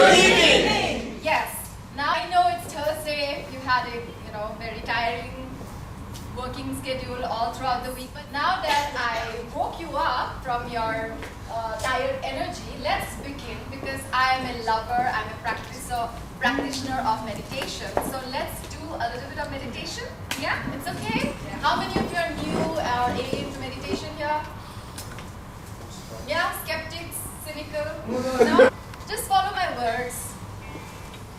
Good evening. Yes. Now I know it's Thursday. You had a very tiring working schedule all throughout the week. But now that I woke you up from your tired energy, let's begin, because I am a lover. I'm a practitioner of meditation. So let's do a little bit of meditation. Yeah, it's okay. Yeah. How many of you are new or alien to meditation here? Yeah, skeptics, cynical. No? Just follow my words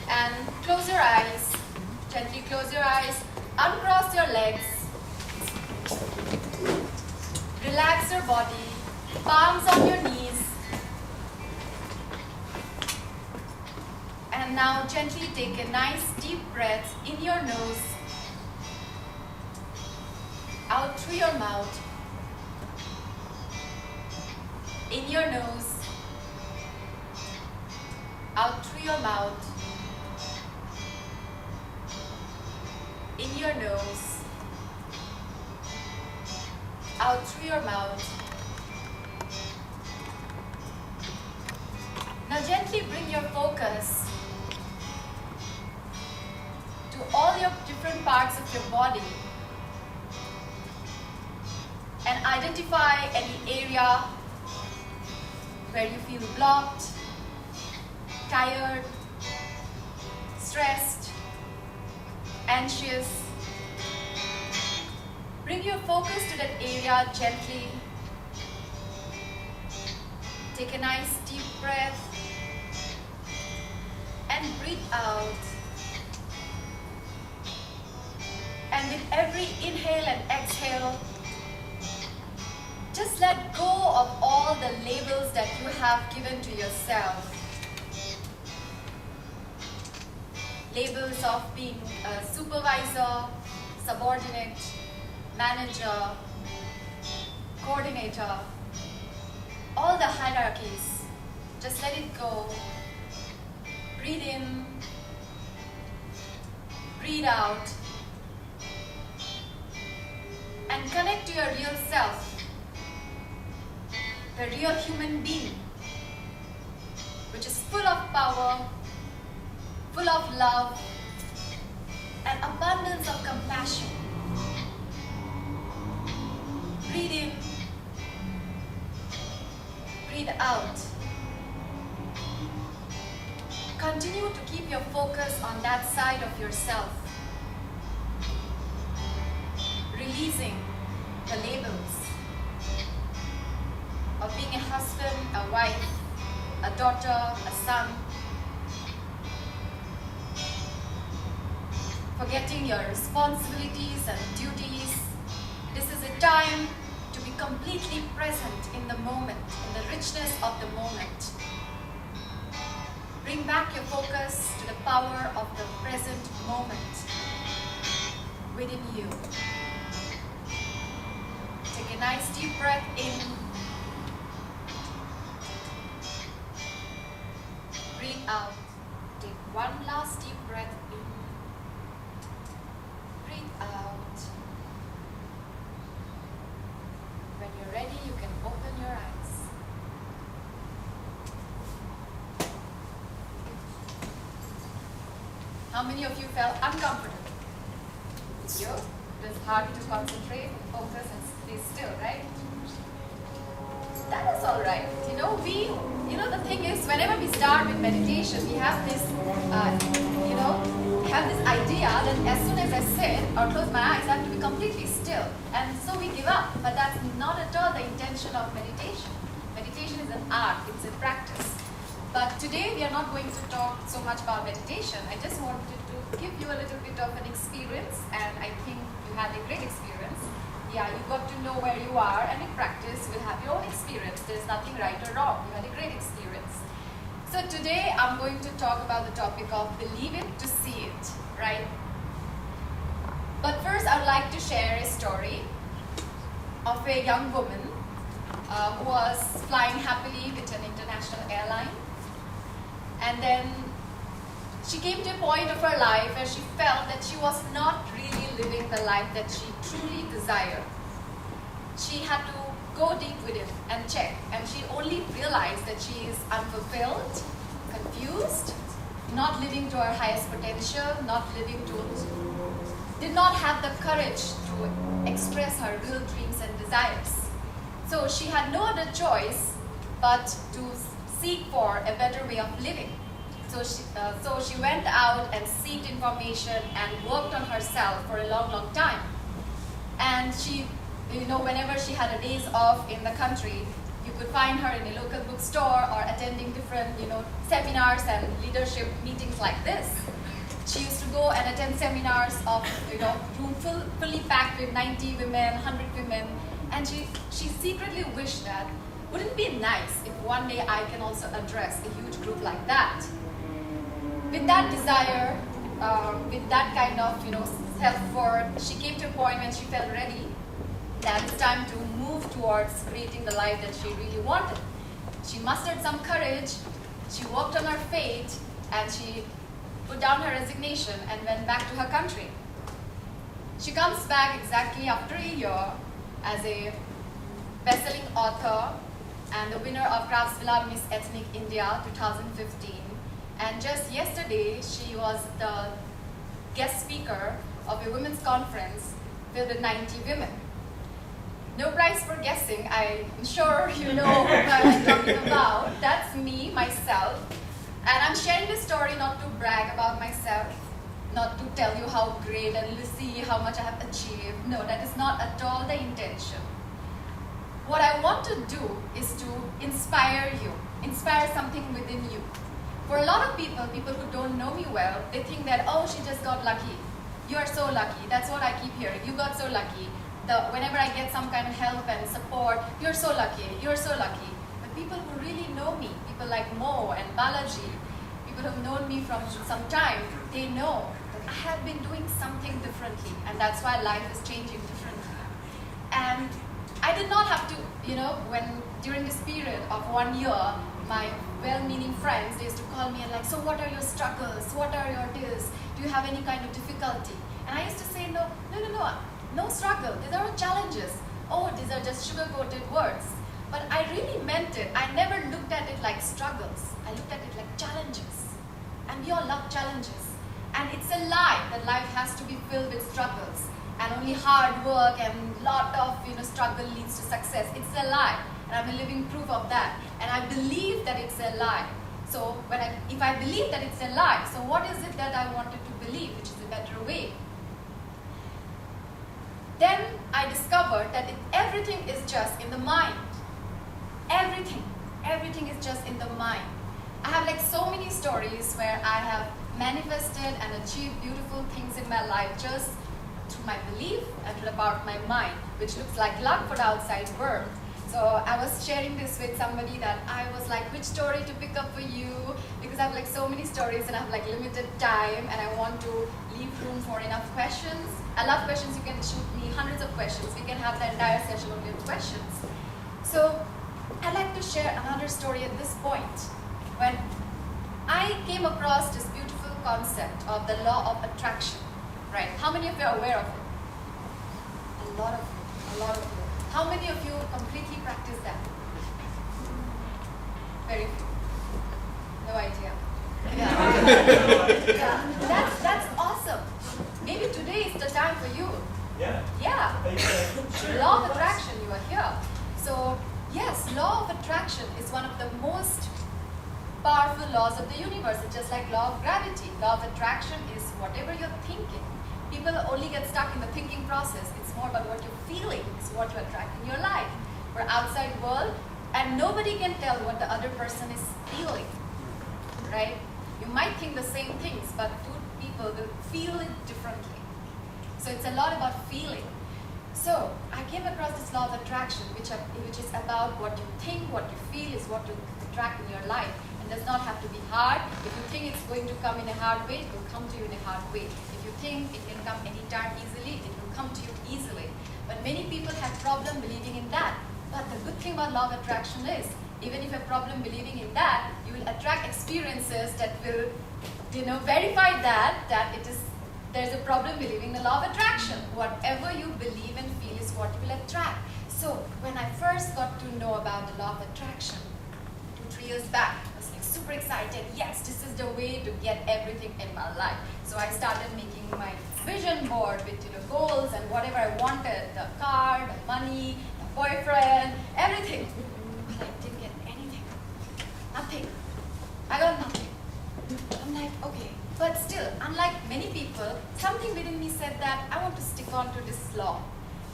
and close your eyes. Gently close your eyes. Uncross your legs. Relax your body. Palms on your knees. And now gently take a nice deep breath in your nose. Out through your mouth. In your nose. Out through your mouth. In your nose. Out through your mouth. Now gently bring your focus to all your different parts of your body and identify any area where you feel blocked, tired, stressed, anxious. Bring your focus to that area gently. Take a nice deep breath and breathe out. And with every inhale and exhale, just let go of all the labels that you have given to yourself. Labels of being a supervisor, subordinate, manager, coordinator, all the hierarchies. Just let it go. Breathe in, breathe out, and connect to your real self. The real human being, which is full of power, full of love, and abundance of compassion. Breathe in, breathe out. Continue to keep your focus on that side of yourself, releasing the labels of being a husband, a wife, a daughter, a son. Forgetting your responsibilities and duties. This is a time to be completely present in the moment, in the richness of the moment. Bring back your focus to the power of the present moment within you. Take a nice deep breath in. Breathe out. Take one last deep breath in. Breathe out. When you're ready, you can open your eyes. How many of you felt uncomfortable? You? It's hard to concentrate, focus, and stay still, right? That is all right. The thing is, whenever we start with meditation, we have this, idea that as soon as I sit or close my eyes, I have to be completely still. And so we give up. But that's not at all the intention of meditation. Meditation is an art, it's a practice. But today we are not going to talk so much about meditation. I just wanted to give you a little bit of an experience, and I think you had a great experience. Yeah, you got to know where you are, and in practice you will have your own experience. There's nothing right or wrong. You had a great experience. So today I'm going to talk about the topic of believe it to see it, right? But first I would like to share a story of a young woman who was flying happily with an international airline. And then she came to a point of her life where she felt that she was not really living the life that she truly desired. She had to go deep within and check, and she only realized that she is unfulfilled, confused, not living to her highest potential, did not have the courage to express her real dreams and desires. So she had no other choice but to seek for a better way of living. So she went out and sought information and worked on herself for a long, long time. And she, whenever she had a days off in the country, you could find her in a local bookstore or attending different, seminars and leadership meetings like this. She used to go and attend seminars of, room fully packed with 90 women, 100 women, and she secretly wished that, wouldn't it be nice if one day I can also address a huge group like that? With that desire, with that kind of, self-worth, she came to a point when she felt ready that it's time to move towards creating the life that she really wanted. She mustered some courage, she worked on her fate, and she put down her resignation and went back to her country. She comes back exactly after a year as a best-selling author and the winner of Craftsvilla Miss Ethnic India 2015. And just yesterday, she was the guest speaker of a women's conference filled with 90 women. No prize for guessing. I'm sure you know who I'm talking about. That's me, myself. And I'm sharing this story not to brag about myself, not to tell you how great and see how much I have achieved. No, that is not at all the intention. What I want to do is to inspire you, inspire something within you. For a lot of people who don't know me well, they think that, oh, she just got lucky. You are so lucky. That's what I keep hearing. You got so lucky. Whenever I get some kind of help and support, you're so lucky. You're so lucky. But people who really know me, people like Mo and Balaji, people who have known me from some time, they know that I have been doing something differently, and that's why life is changing differently. And I did not have to, when during this period of 1 year, my well-meaning friends, they used to call me and like, so what are your struggles? What are your deals? Do you have any kind of difficulty? And I used to say, no struggle. These are challenges. Oh, these are just sugar-coated words. But I really meant it. I never looked at it like struggles. I looked at it like challenges. And we all love challenges. And it's a lie that life has to be filled with struggles. And only hard work and lot of struggle leads to success. It's a lie. And I'm a living proof of that. And I believe that it's a lie. So if I believe that it's a lie, so what is it that I wanted to believe, which is a better way? Then I discovered that everything is just in the mind. Everything is just in the mind. I have like so many stories where I have manifested and achieved beautiful things in my life just through my belief and through the power of my mind, which looks like luck for the outside world. So I was sharing this with somebody that I was like, which story to pick up for you? Because I have like so many stories and I have like limited time and I want to leave room for enough questions. I love questions. You can shoot me hundreds of questions. We can have the entire session only with questions. So I'd like to share another story at this point. When I came across this beautiful concept of the law of attraction, right? How many of you are aware of it? A lot of you. How many of you completely practice that? Very few. No idea. Yeah. That's awesome. Maybe today is the time for you. Yeah. Law of attraction, you are here. So yes, law of attraction is one of the most powerful laws of the universe. It's just like law of gravity. Law of attraction is whatever you're thinking. People only get stuck in the thinking process. It's more about what you're feeling. It's what you attract in your life. For outside world, and nobody can tell what the other person is feeling, right? You might think the same things, but two people will feel it differently. So it's a lot about feeling. So I came across this law of attraction, which is about what you think, what you feel is what you attract in your life. It does not have to be hard. If you think it's going to come in a hard way, it will come to you in a hard way. If you think it can come anytime easily, it will come to you easily. But many people have problem believing in that. But the good thing about law of attraction is, even if you have problem believing in that, you will attract experiences that will, verify that there's a problem believing the law of attraction. Whatever you believe and feel is what you will attract. So when I first got to know about the law of attraction, 2-3 years back, I was like super excited. Yes, this is the way to get everything in my life. So I started making my vision board with goals and whatever I wanted, the car, the money, the boyfriend, everything. But I didn't get anything. Nothing. I got nothing. I'm like, okay. But still, unlike many people, something within me said that I want to stick on to this law.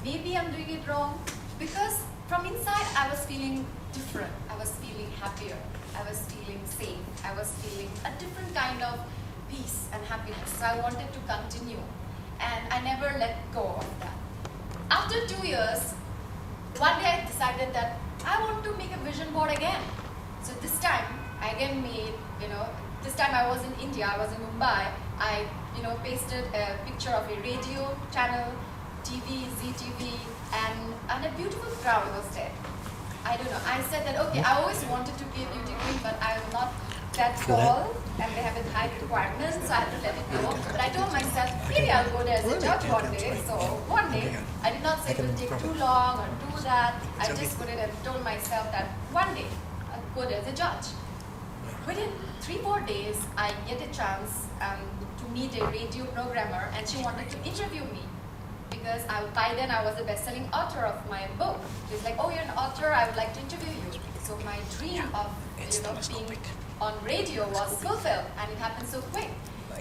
Maybe I'm doing it wrong, because from inside I was feeling different. I was feeling happier. I was feeling safe. I was feeling a different kind of peace and happiness. So I wanted to continue. And I never let go of that. After 2 years, one day I decided that I want to make a vision board again. So this time, I again made, this time I was in India, I was in Mumbai. I, pasted a picture of a radio channel, TV, ZTV, and a beautiful crowd was there. I don't know. I said that, okay, I always wanted to be a beauty queen, but I am not that tall, and they have a high requirements, so I had to let it go. But I told myself, maybe I'll go there as a judge one day. So one day, I did not say it will take too long or do that. I just put it and told myself that one day, I'll go there as a judge. Within 3-4 days, I get a chance to meet a radio programmer, and she wanted to interview me. Because by then I was a best-selling author of my book. She's like, oh, you're an author, I would like to interview you. So my dream of being on radio was fulfilled, and it happened so quick.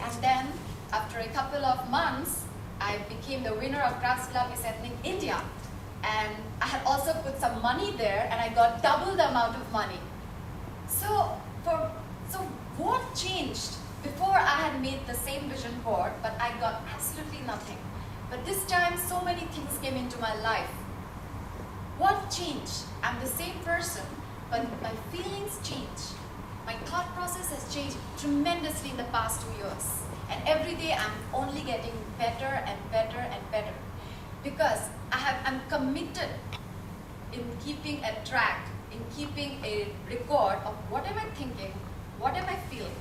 And then after a couple of months, I became the winner of Craftsvilla Miss Ethnic India. And I had also put some money there, and I got double the amount of money. So what changed? Before I had made the same vision board, but I got absolutely nothing. But this time, so many things came into my life. What changed? I'm the same person, but my feelings changed. My thought process has changed tremendously in the past 2 years. And every day, I'm only getting better and better and better. Because I'm committed in keeping a track, in keeping a record of what am I thinking, what am I feeling.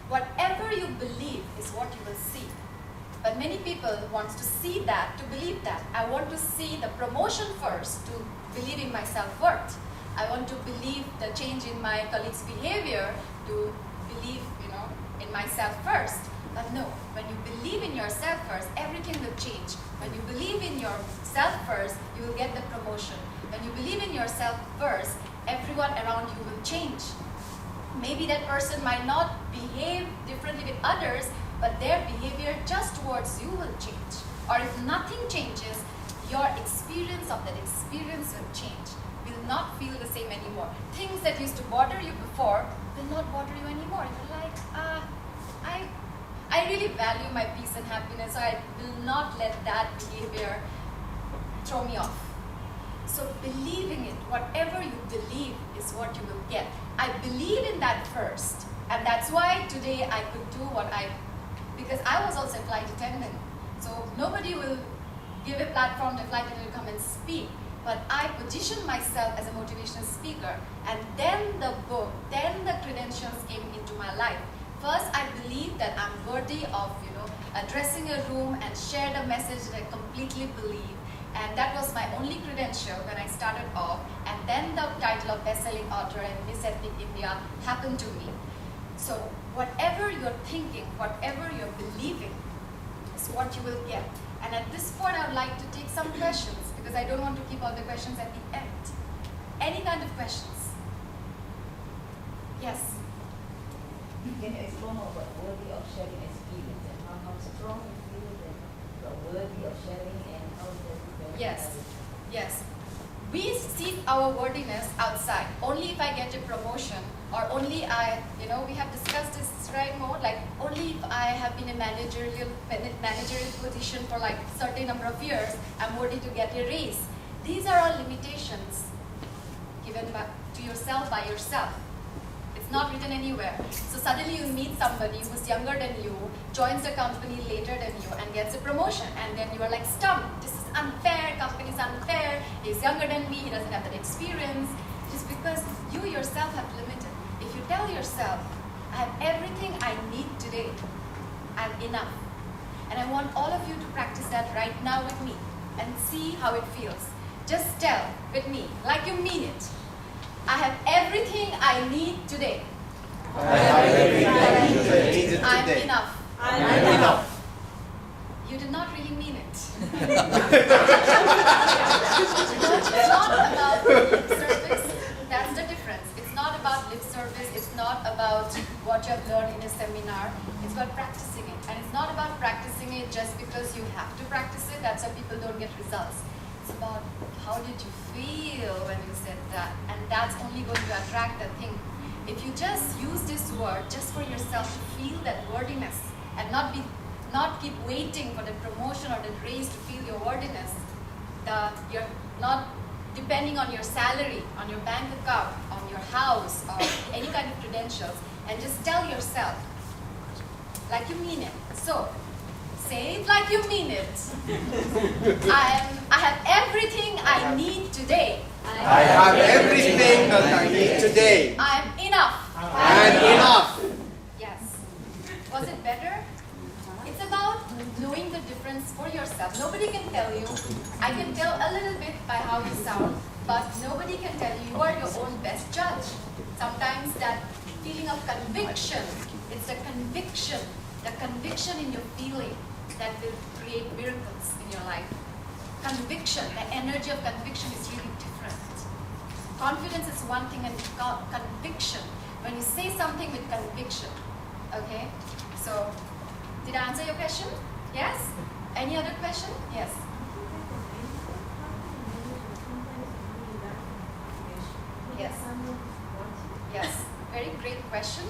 Whatever you believe is what you will see. But many people want to see that, to believe that. I want to see the promotion first, to believe in my self-worth. I want to believe the change in my colleagues' behavior, to believe, in myself first. But no, when you believe in yourself first, everything will change. When you believe in yourself first, you will get the promotion. When you believe in yourself first, everyone around you will change. Maybe that person might not behave differently with others, but their behavior just towards you will change. Or if nothing changes, your experience of that experience will change. Will not feel the same anymore. Things that used to bother you before will not bother you anymore. You're like, I really value my peace and happiness, so I will not let that behavior throw me off. So believing it, whatever you believe is what you will get. I believe in that first. And that's why today I could do because I was also a flight attendant. So nobody will give a platform to a flight attendant to come and speak. But I positioned myself as a motivational speaker. And then the book, then the credentials came into my life. First, I believed that I'm worthy of, addressing a room and share the message that I completely believe. And that was my only credential when I started off. And then the title of best-selling author and Miss Ethnic India happened to me. So whatever you're thinking, whatever you're believing is what you will get. And at this point, I would like to take some questions because I don't want to keep all the questions at the end. Any kind of questions? Yes? Can you explain more about worthy of sharing experience and how strong you feel that you are worthy of sharing and how does it benefit Yes. others? Yes. We seek our worthiness outside. Only if I get a promotion, or only we have discussed this right more, like only if I have been a managerial position for like a certain number of years, I'm worthy to get a raise. These are all limitations given to yourself by yourself. It's not written anywhere. So suddenly you meet somebody who's younger than you, joins the company later than you, and gets a promotion. And then you are like stumped. This is unfair, company's unfair, he's younger than me, he doesn't have that experience. Just because you yourself have limited. If you tell yourself, I have everything I need today, I'm enough. And I want all of you to practice that right now with me and see how it feels. Just tell with me, like you mean it. I have everything I need today. I have everything I needed I'm today. enough. I'm enough. You did not really mean it. It's not about lip service. That's the difference. It's not about lip service. It's not about what you have learned in a seminar. It's about practicing it. And it's not about practicing it just because you have to practice it. That's why people don't get results. It's about how did you feel when you said that. And that's only going to attract that thing. If you just use this word just for yourself to feel that wordiness and not keep waiting for the promotion or the raise to feel your wordiness, you're not depending on your salary, on your bank account, on your house, or any kind of credentials, and just tell yourself, like you mean it. So, say it like you mean it. I have everything I need today. I have everything that I need today. I'm enough. I'm enough. Yes. Was it better? It's about knowing the difference for yourself. Nobody can tell you. I can tell a little bit by how you sound, but nobody can tell you. You are your own best judge. Sometimes that feeling of conviction, it's the conviction in your feeling that will create miracles in your life. Conviction, the energy of conviction is really different. Confidence is one thing, and conviction, when you say something with conviction, okay? So, did I answer your question? Yes? Any other question? Yes. Yes. Yes. Very great question.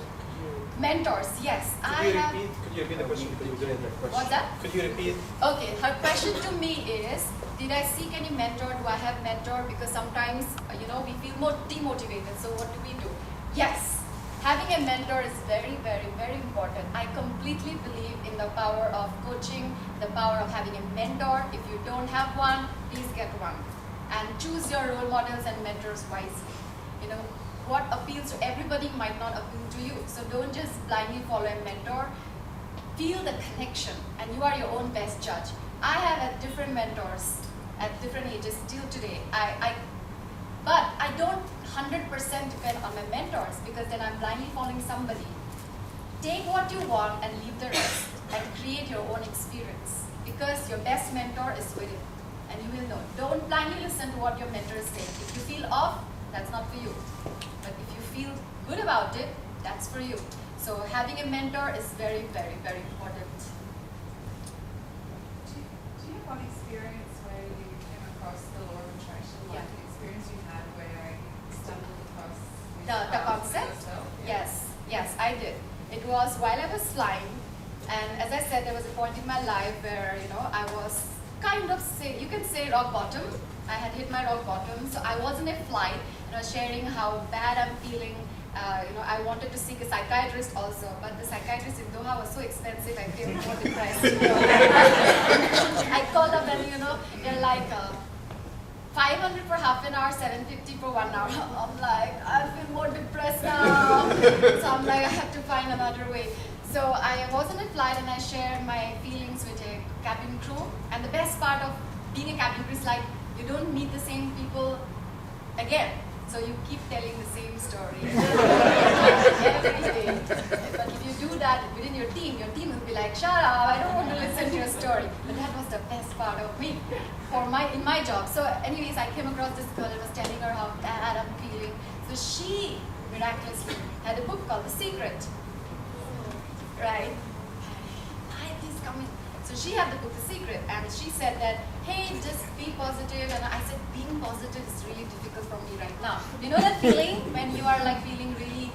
Mentors, yes. Could you repeat the question because you didn't hear the question? What's that? Could you repeat? Okay, her question to me is, did I seek any mentor? Do I have mentor? Because sometimes, we feel more demotivated. So what do we do? Yes. Having a mentor is very, very, very important. I completely believe in the power of coaching, the power of having a mentor. If you don't have one, please get one. And choose your role models and mentors wisely. What appeals to everybody might not appeal to you. So don't just blindly follow a mentor. Feel the connection, and you are your own best judge. I have had different mentors at different ages till today. But I don't 100% depend on my mentors, because then I'm blindly following somebody. Take what you want and leave the rest, and create your own experience, because your best mentor is within, and you will know. Don't blindly listen to what your mentor is saying. If you feel off, that's not for you. But if you feel good about it, that's for you. So having a mentor is very, very, very important. Do you have one experience where you came across the law of attraction, like Yeah. an experience you had where you stumbled across The concept? yourself? Yes, I did. It was while I was flying, and as I said, there was a point in my life where, I was kind of, you can say rock bottom. I had hit my rock bottom, so I was in a flight, and I was sharing how bad I'm feeling. I wanted to seek a psychiatrist also, but the psychiatrist in Doha was so expensive, I feel more depressed. I called up and, they're like, 500 for half an hour, 750 for 1 hour. I'm like, I feel more depressed now. So I'm like, I have to find another way. So I was on a flight and I shared my feelings with a cabin crew. And the best part of being a cabin crew is like, you don't meet the same people again. So you keep telling the same story every day. But if you do that within your team will be like, shut up, I don't want to listen to your story. But that was the best part of me in my job. So anyways, I came across this girl and was telling her how bad I'm feeling. So she miraculously had a book called The Secret. Right? Hi, please come in. So she had the book The Secret, and she said that, hey, just be positive. And I said, being positive is really difficult for me right now. You know that feeling when you are like feeling really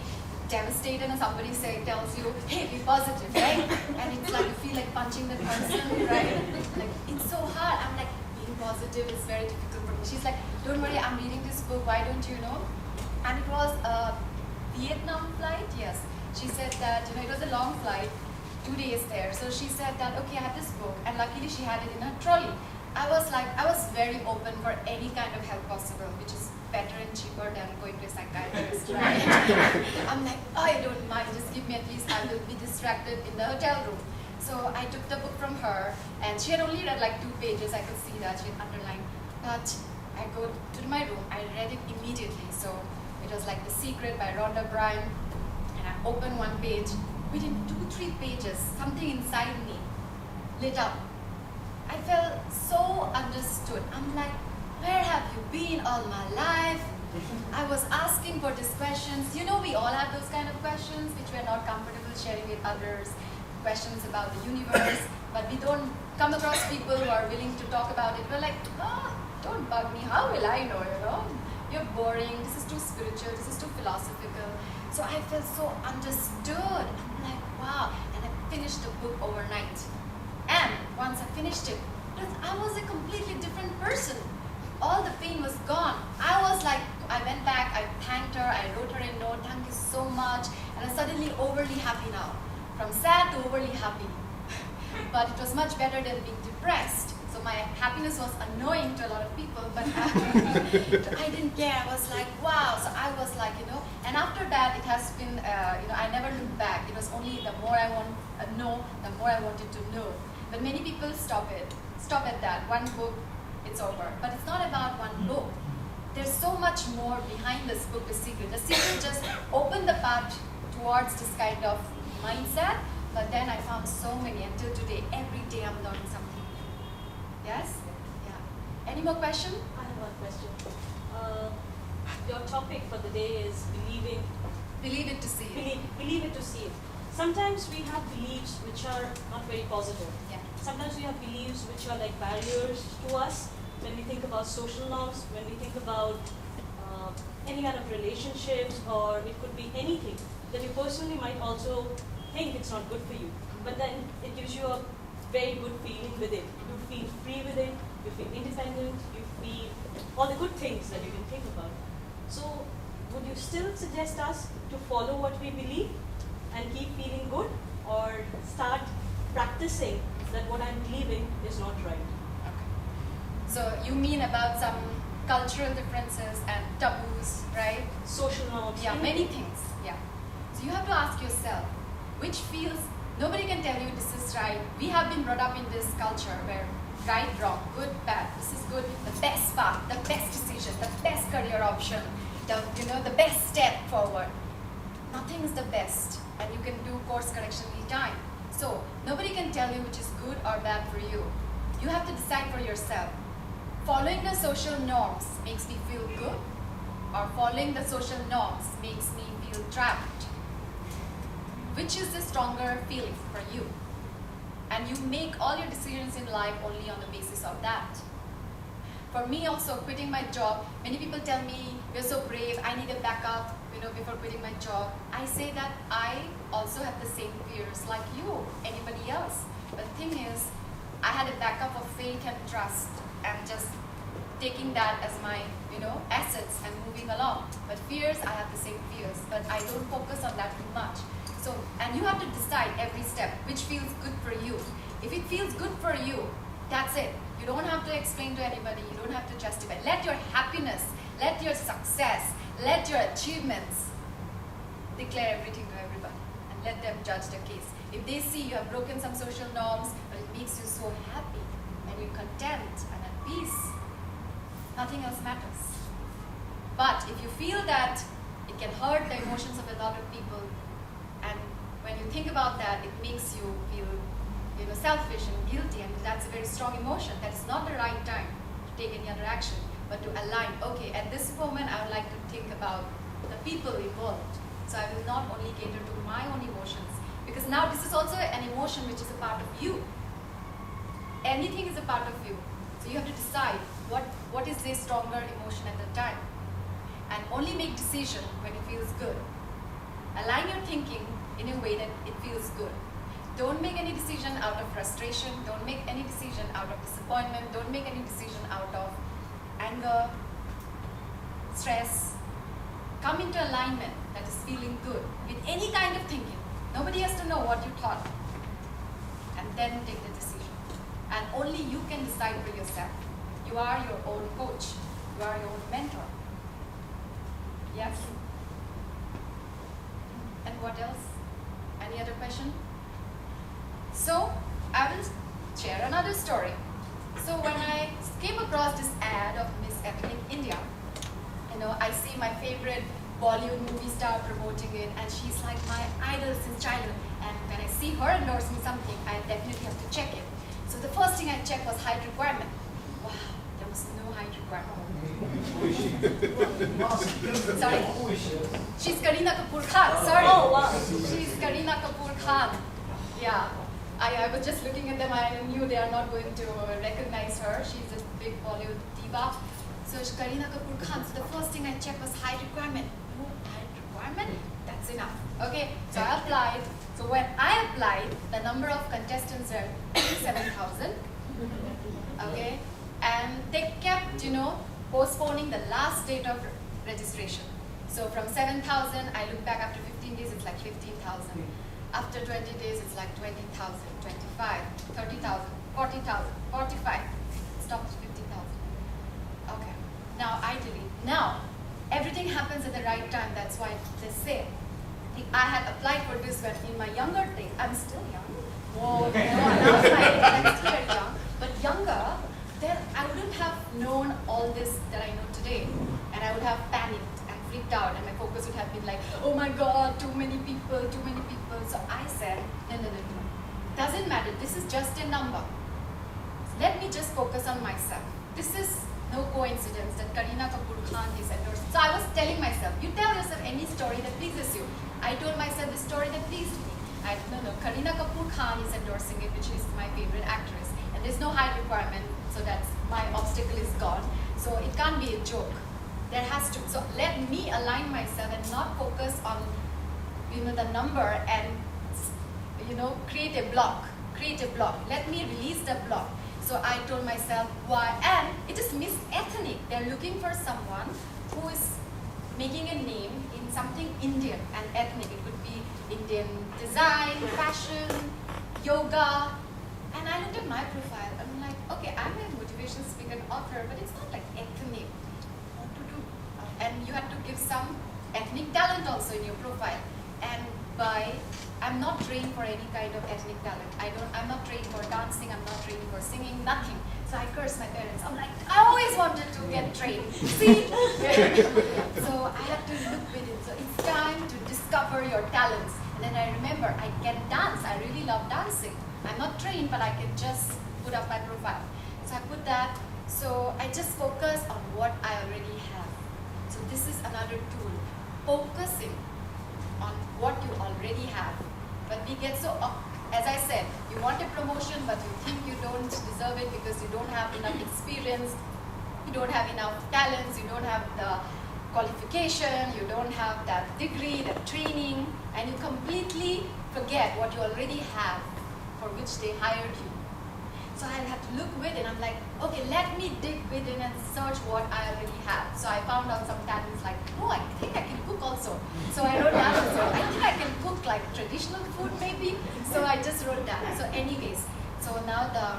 devastated and somebody tells you, hey, be positive, right? And it's like you feel like punching the person, right? Like, it's so hard. I'm like, being positive is very difficult for me. She's like, don't worry, I'm reading this book, why don't you know? And it was a Vietnam flight, yes. She said that, it was a long flight, 2 days there. So she said that, okay, I have this book, and luckily she had it in her trolley. I was very open for any kind of help possible, which is better and cheaper than going to a psychiatrist, right? I'm like, I don't mind, just give me at least, I will be distracted in the hotel room. So I took the book from her, and she had only read like 2 pages, I could see that, she had underlined. But I go to my room, I read it immediately. So it was like The Secret by Rhonda Byrne. And I open one page. Within 2-3 pages, something inside me lit up. I felt so understood. I'm like, where have you been all my life? I was asking for these questions. You know, we all have those kind of questions which we're not comfortable sharing with others. Questions about the universe, but we don't come across people who are willing to talk about it. We're like, don't bug me. How will I know, you know? You're boring. This is too spiritual. This is too philosophical. So I felt so understood. I'm like, wow. And I finished the book overnight. And once I finished it, I was a completely different person. All the pain was gone. I was like, I went back, I thanked her, I wrote her a note, thank you so much. And I'm suddenly overly happy now. From sad to overly happy. But it was much better than being depressed. So my happiness was annoying to a lot of people, but I didn't care. I was like, wow. So I was like, you know, and after that it has been, I never looked back. It was only the more I want know, the more I wanted to know. But many people stop at that. One book, it's over. But it's not about one book. There's so much more behind this book, The Secret. The Secret just opened the path towards this kind of mindset, but then I found so many until today. Every day I'm learning something. Yes? Yeah. Any more question? I have one question. Your topic for the day is believing. Believe it to see it. Believe it to see it. Sometimes we have beliefs which are not very positive. Yeah. Sometimes we have beliefs which are like barriers to us when we think about social norms, when we think about any kind of relationships, or it could be anything that you personally might also think it's not good for you. But then it gives you a very good feeling with it. You feel free with it, you feel independent, you feel all the good things that you can think about. So would you still suggest us to follow what we believe and keep feeling good, or start practicing that what I'm believing is not right? Okay. So you mean about some cultural differences and taboos, right? Social norms. Yeah, many things. Yeah. So you have to ask yourself, which feels, nobody can tell you this is right. We have been brought up in this culture where right, wrong, good, bad, this is good, the best path, the best decision, the best career option, the best step forward. Nothing is the best, and you can do course correction anytime. So nobody can tell you which is good or bad for you. You have to decide for yourself. Following the social norms makes me feel good, or following the social norms makes me feel trapped. Which is the stronger feeling for you? And you make all your decisions in life only on the basis of that. For me also, quitting my job, many people tell me, you're so brave, I need a backup, before quitting my job. I say that I also have the same fears like you, anybody else. But the thing is, I had a backup of faith and trust, and just taking that as my, assets and moving along. But fears, I have the same fears, but I don't focus on that too much. So, and you have to decide every step which feels good for you. If it feels good for you, that's it. You don't have to explain to anybody. You don't have to justify. Let your happiness, let your success, let your achievements declare everything to everybody, and let them judge the case. If they see you have broken some social norms, but it makes you so happy and you're content and at peace, nothing else matters. But if you feel that it can hurt the emotions of a lot of people, and when you think about that, it makes you feel selfish and guilty, and that's a very strong emotion. That's not the right time to take any other action, but to align. Okay, at this moment, I would like to think about the people involved. So I will not only cater to my own emotions, because now this is also an emotion which is a part of you. Anything is a part of you. So you have to decide what is a stronger emotion at the time, and only make decision when it feels good. Align your thinking in a way that it feels good. Don't make any decision out of frustration. Don't make any decision out of disappointment. Don't make any decision out of anger, stress. Come into alignment that is feeling good with any kind of thinking. Nobody has to know what you thought. And then take the decision. And only you can decide for yourself. You are your own coach. You are your own mentor. Yes? And what else? Any other question? So, I will share another story. So when I came across this ad of Miss Ethnic India, I see my favorite Bollywood movie star promoting it, and she's like my idol since childhood. And when I see her endorsing something, I definitely have to check it. So the first thing I checked was height requirement. Wow, there was no height requirement. Sorry? She's Kareena Kapoor Khan. Sorry. Oh, wow. She's Kareena Kapoor Khan. Yeah. I was just looking at them. I knew they are not going to recognize her. She's a big Bollywood diva. So it's Kareena Kapoor Khan. So the first thing I checked was height requirement. No height requirement? That's enough. Okay. So I applied. So when I applied, the number of contestants were 7,000. Okay. And they kept, postponing the last date of registration. So from 7,000, I look back after 15 days, it's like 15,000. After 20 days, it's like 20,000, 25, 30,000, 40,000, 45. Stop at 50,000. Okay. Now, ideally, everything happens at the right time. That's why they say. I had applied for this when in my younger days. I'm still young. Whoa, now I'm still very young. But younger, then I wouldn't have known all this that I know today. And I would have panicked and freaked out, and my focus would have been like, oh my God, too many people. So I said, no. Doesn't matter, this is just a number. Let me just focus on myself. This is no coincidence that Kareena Kapoor Khan is endorsed. So I was telling myself, you tell yourself any story that pleases you. I told myself the story that pleased me. No, Kareena Kapoor Khan is endorsing it, which is my favorite actress. And there's no height requirement, so that's my obstacle is gone. So it can't be a joke. There has to. So let me align myself and not focus on, the number and, create a block. Let me release the block. So I told myself why, and it is mis-ethnic. They're looking for someone who is making a name in something Indian and ethnic. It could be Indian design, fashion, yoga. And I looked at my profile. I'm like, okay, I'm a motivation speaker and author, but it's not like ethnic. What to do? And you have to give some ethnic talent also in your profile. And I'm not trained for any kind of ethnic talent. I'm not trained for dancing. I'm not trained for singing. Nothing. So I cursed my parents. I'm like, I always wanted to get trained. See? So I had to look within. So it's time to discover your talents. And then I remember I can dance. I really love dancing. I'm not trained, but I can just put up my profile. So I put that. So I just focus on what I already have. So this is another tool. Focusing on what you already have. But we get so, as I said, you want a promotion, but you think you don't deserve it because you don't have enough experience, you don't have enough talents, you don't have the qualification, you don't have that degree, that training, and you completely forget what you already have for which they hired you. So I had to look within. I'm like, okay, let me dig within and search what I already have. So I found out some talents like, oh, I think I can cook also. So I wrote down, so I think I can cook like traditional food maybe. So I just wrote down. So anyways, so now the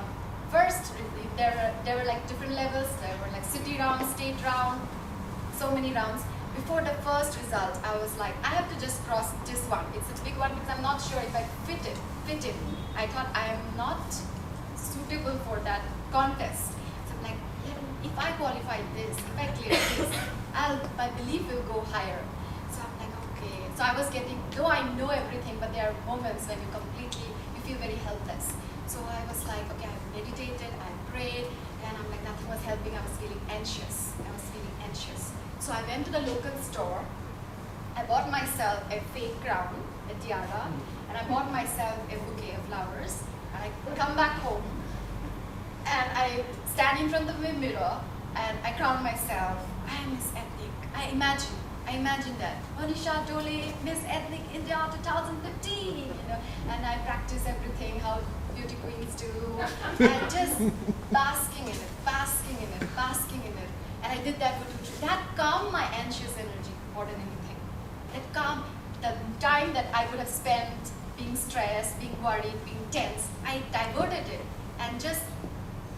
first, there were like different levels. There were like city round, state round, so many rounds. Before the first result, I was like, I have to just cross this one. It's a big one because I'm not sure if I fit in. I thought I am not suitable for that contest. So I'm like, if I qualify this, if I clear this, my belief will go higher. So I'm like, okay. So I was getting, though I know everything, but there are moments when you feel very helpless. So I was like, okay, I meditated, I prayed, and I'm like, nothing was helping. I was feeling anxious. So I went to the local store. I bought myself a fake crown, a tiara, and I bought myself a bouquet of flowers. And I come back home, and I stand in front of the mirror, and I crown myself. I am Miss Ethnic. I imagine that. Monisha Dole, Miss Ethnic India 2015, and I practice everything, how beauty queens do, and just basking in it. And I did that for 2 days. That calmed my anxious energy more than anything. That calmed the time that I would have spent being stressed, being worried, being tense. I diverted it and just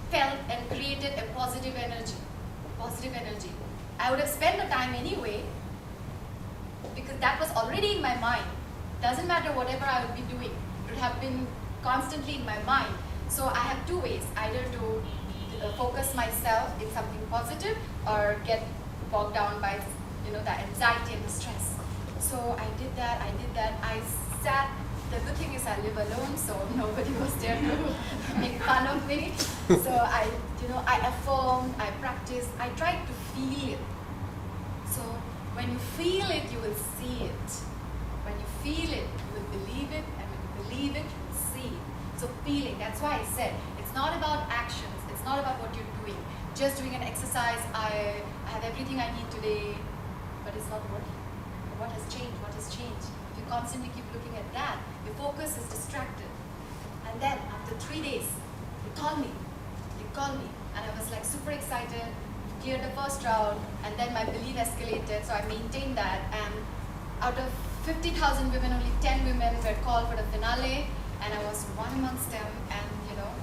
felt and created a positive energy. I would have spent the time anyway because that was already in my mind. Doesn't matter whatever I would be doing. It would have been constantly in my mind. So I have 2 ways, either to focus myself in something positive or get bogged down by the anxiety and the stress. So I did that. I sat. The good thing is I live alone, so nobody was there to make fun of me. So I affirmed, I practiced, I tried to feel it. So when you feel it, you will see it. When you feel it, you will believe it, and when you believe it, you will see it. So feeling, that's why I said, it's not about actions, it's not about what you're doing. Just doing an exercise, I have everything I need today, but it's not working. What has changed? What has changed? If you constantly keep looking at that, your focus is distracted. And then after 3 days, they called me, and I was like super excited, cleared the first round, and then my belief escalated, so I maintained that, and out of 50,000 women, only 10 women were called for the finale, and I was one amongst them, and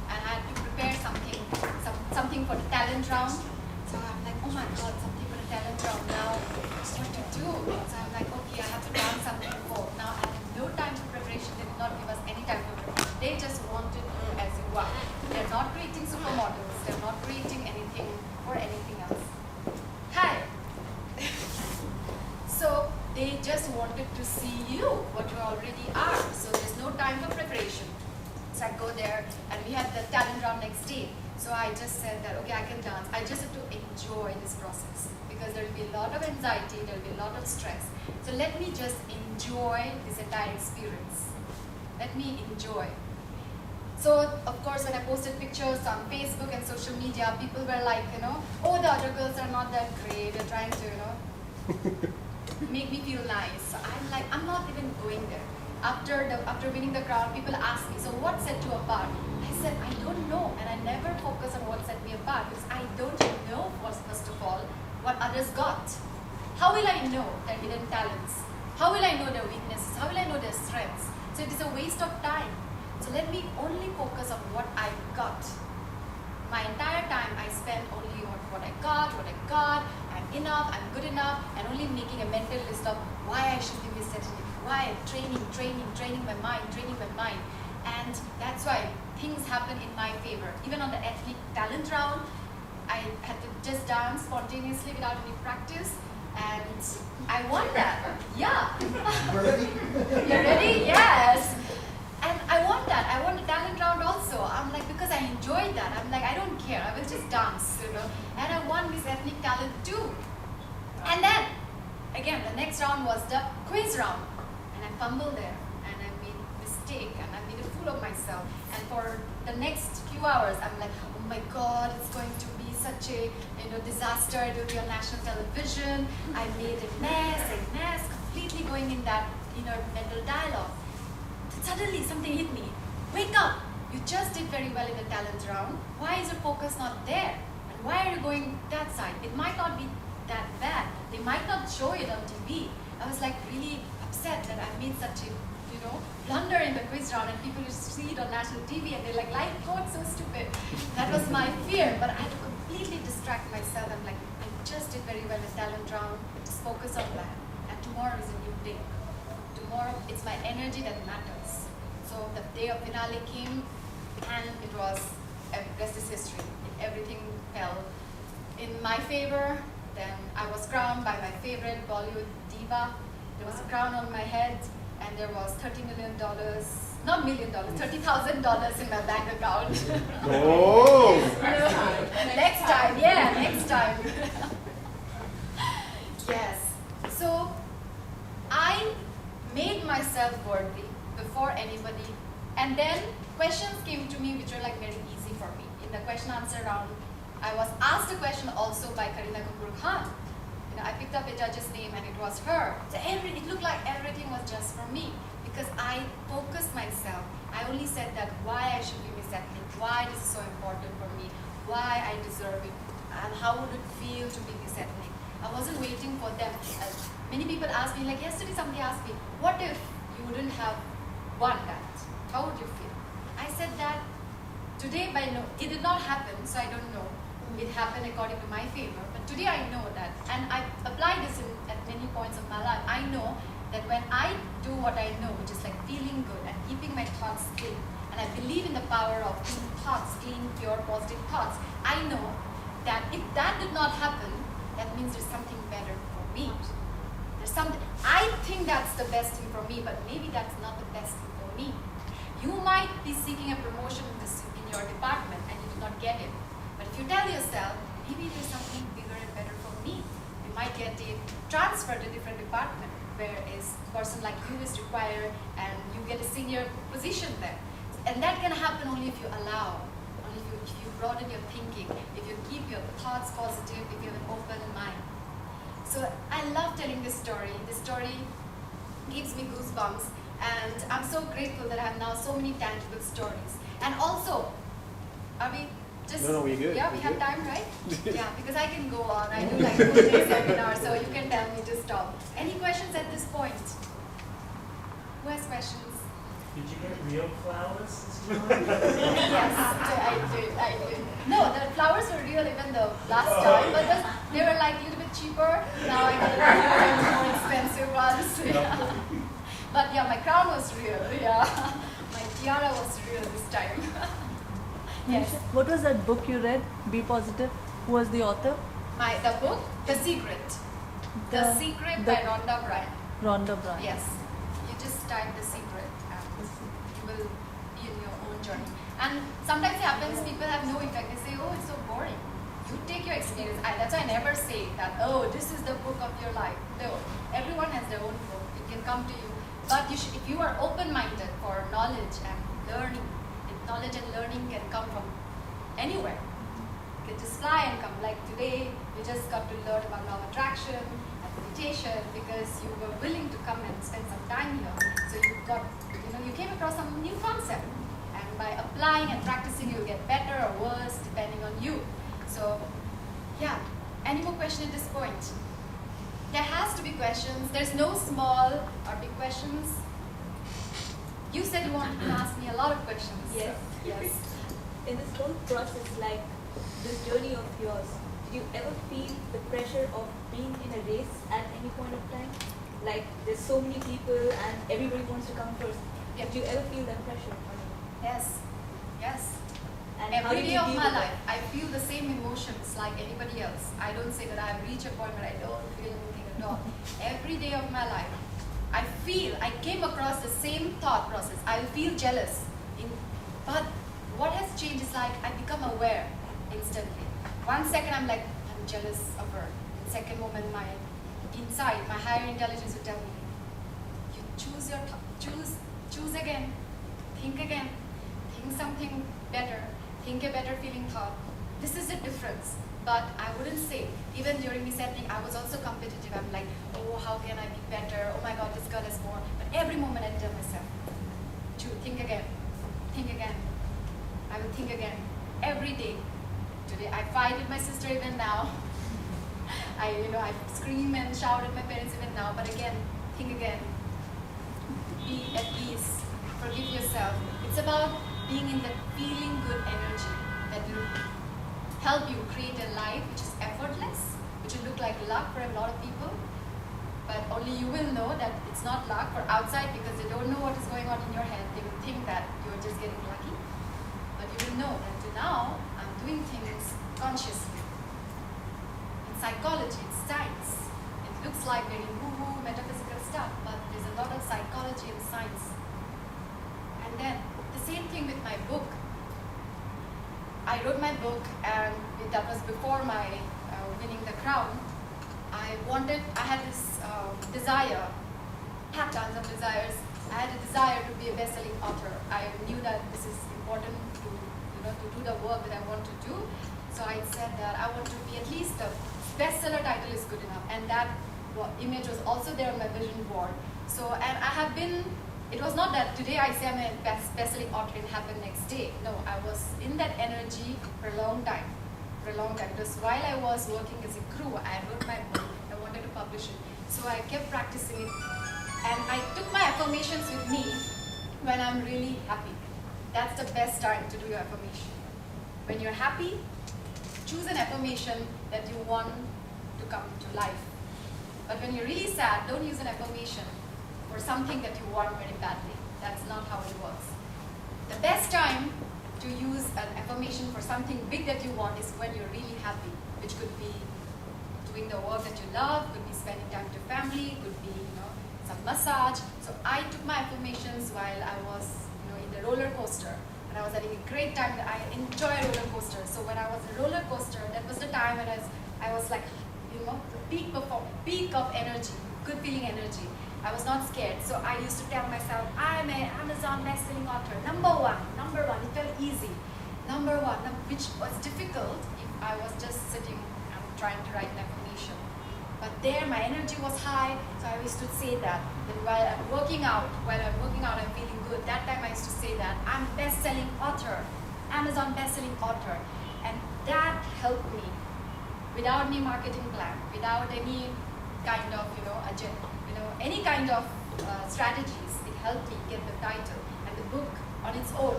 I had to prepare something for the talent round. So I'm like, oh my God, something for the talent round now. What to do? So I'm like, okay, I have to dance something for. Now I had no time for preparation. They did not give us any time for preparation. They just wanted you as you are. They're not creating supermodels. They're not creating anything or anything else. Hi. So they just wanted to see you, what you already are. So there's no time for preparation. So I go there, and we had the talent round next day. So I just said that, okay, I can dance. I just have to enjoy this process because there will be a lot of anxiety, there will be a lot of stress. So let me just enjoy this entire experience. Let me enjoy. So, of course, when I posted pictures on Facebook and social media, people were like, oh, the other girls are not that great. They're trying to, make me feel nice. So I'm like, I'm not even going there. After winning the crown, people ask me, so what set you apart? I said, I don't know, and I never focus on what set me apart because I don't know, first of all, what others got. How will I know their hidden talents? How will I know their weaknesses? How will I know their strengths? So it is a waste of time. So let me only focus on what I got. My entire time I spent only on what I got, I'm enough, I'm good enough, and only making a mental list of why I should be Miss Ethnic, why training my mind. And that's why things happen in my favor. Even on the ethnic talent round, I had to just dance spontaneously without any practice, and I won that. Yeah. You're ready? Yes. And I won that. I won the talent round also. I'm like, because I enjoyed that. I'm like, I don't care. I will just dance, And I won this ethnic talent too. And then, again, the next round was the quiz round. And I fumbled there. And I made a mistake. And I made a fool of myself. And for the next few hours, I'm like, oh my God, it's going to be such a disaster. It will be on national television. I made a mess, completely going in that inner mental dialogue. Suddenly something hit me. Wake up! You just did very well in the talent round. Why is your focus not there? And why are you going that side? It might not be that bad. They might not show it on TV. I was like really upset that I made such a blunder in the quiz round, and people used to see it on national TV and they're like, life coach, so stupid. That was my fear, but I had to completely distract myself. I'm like, I just did very well in the talent round. Just focus on that. And tomorrow is a new day. Tomorrow, it's my energy that matters. So the day of finale came, and it was, rest is history. Everything fell in my favor. Then I was crowned by my favorite Bollywood diva. There was a crown on my head, and there was $30 million, not million dollars, $30,000 in my bank account. Oh! Next time, yeah, next time. Yes. So I made myself worthy before anybody, and then questions came to me which were like very easy for me. In the question answer round, I was asked a question also by Karina Kapoor Khan. I picked up a judge's name and it was her. So it looked like everything was just for me because I focused myself. I only said that why I should be Miss Ethnic, why this is so important for me, why I deserve it, and how would it feel to be Miss Ethnic. I wasn't waiting for them. Many people asked me, like yesterday somebody asked me, what if you wouldn't have won that? How would you feel? I said that today it did not happen, so I don't know. It happened according to my favor, but today I know that, and I apply this at many points of my life. I know that when I do what I know, which is like feeling good and keeping my thoughts clean, and I believe in the power of clean thoughts, clean, pure, positive thoughts, I know that if that did not happen, that means there's something better for me. I think that's the best thing for me, but maybe that's not the best thing for me. You might be seeking a promotion in your department and you do not get it. But if you tell yourself, maybe there's something bigger and better for me, you might get it transferred to a different department where a person like you is required and you get a senior position there. And that can happen only if you allow, only if you broaden your thinking, if you keep your thoughts positive, if you have an open mind. So I love telling this story. This story gives me goosebumps, and I'm so grateful that I have now so many tangible stories. And also, are we just... No, we're good. Yeah, we We're have good. time, right? Yeah, because I can go on. I do like full-day seminars, so you can tell me to stop. Any questions at this point? Who has questions? Did you get real flowers this time? Yes, I did. No, the flowers were real even the last time, but they were like a little bit cheaper. Now I got a little bit more expensive ones. Yeah. But yeah, my crown was real. Yeah, my tiara was real this time. Yes. What was that book you read? Be Positive. Who was the author? The book, The Secret. The Secret by Rhonda Byrne. Rhonda Byrne. Yes. You just type The Secret and you will be in your own journey. And sometimes it happens, people have no impact. They say, oh, it's so boring. You take your experience. That's why I never say that, oh, this is the book of your life. No, everyone has their own book. It can come to you. But if you are open-minded for knowledge and learning, knowledge and learning can come from anywhere. You can just fly and come. Like today, we just got to learn about law of attraction and meditation because you were willing to come and spend some time here. So you came across some new concept. And by applying and practicing, you'll get better or worse depending on you. So, yeah. Any more questions at this point? There has to be questions. There's no small or big questions. You said you wanted to ask me a lot of questions. Yes. Yes. In this whole process, like this journey of yours, did you ever feel the pressure of being in a race at any point of time? Like there's so many people and everybody wants to come first. Yeah. Did you ever feel that pressure on you? Yes. Yes. And how Every did day you of deal my with life, it? I feel the same emotions like anybody else. I don't say that I have reached a point where I don't feel anything at all. Every day of my life, I came across the same thought process. I feel jealous. But what has changed is like I become aware instantly. 1 second I'm like, I'm jealous of her. The second moment my higher intelligence will tell me, you choose again, think something better, think a better feeling thought. This is the difference. But I wouldn't say, even during me setting, I was also competitive. I'm like, oh, how can I be better? Oh my God, this girl has more. But every moment I tell myself, think again. I will think again. Every day. Today, I fight with my sister even now. I scream and shout at my parents even now. But again, think again. Be at peace. Forgive yourself. It's about being in that feeling good energy that will help you create a life which is effortless, which will look like luck for a lot of people, but only you will know that it's not luck for outside because they don't know what is going on in your head. They will think that you're just getting lucky, but you will know that now I'm doing things consciously. In psychology, it's science. It looks like very woo-woo metaphysical stuff, but there's a lot of psychology and science. And then the same thing with my book. I wrote my book, and that was before my winning the crown. I had this desire, had tons of desires. I had a desire to be a best-selling author. I knew that this is important to do the work that I want to do. So I said that I want to be at least the bestseller title is good enough, and that image was also there on my vision board. So, and I have been. It was not that today I say I'm a best-selling author and it happened next day. No, I was in that energy for a long time. Because while I was working as a crew, I wrote my book. I wanted to publish it. So I kept practicing it. And I took my affirmations with me when I'm really happy. That's the best time to do your affirmation. When you're happy, choose an affirmation that you want to come to life. But when you're really sad, don't use an affirmation for something that you want very badly. That's not how it works. The best time to use an affirmation for something big that you want is when you're really happy, which could be doing the work that you love, could be spending time with your family. family, it could be, some massage. So I took my affirmations while I was, in the roller coaster. And I was having a great time. I enjoy roller coasters. So when I was in roller coaster, that was the time when I was like, the peak of energy, good feeling energy. I was not scared. So I used to tell myself, I'm an Amazon best-selling author. Number one. It felt easy. Number one, which was difficult if I was just sitting and trying to write an affirmation. But there, my energy was high, so I used to say that. Then while I'm working out, I'm feeling good. That time I used to say that I'm best-selling author, Amazon best-selling author, and that helped me without any marketing plan, without any kind of any kind of strategies. It helped me get the title and the book on its own.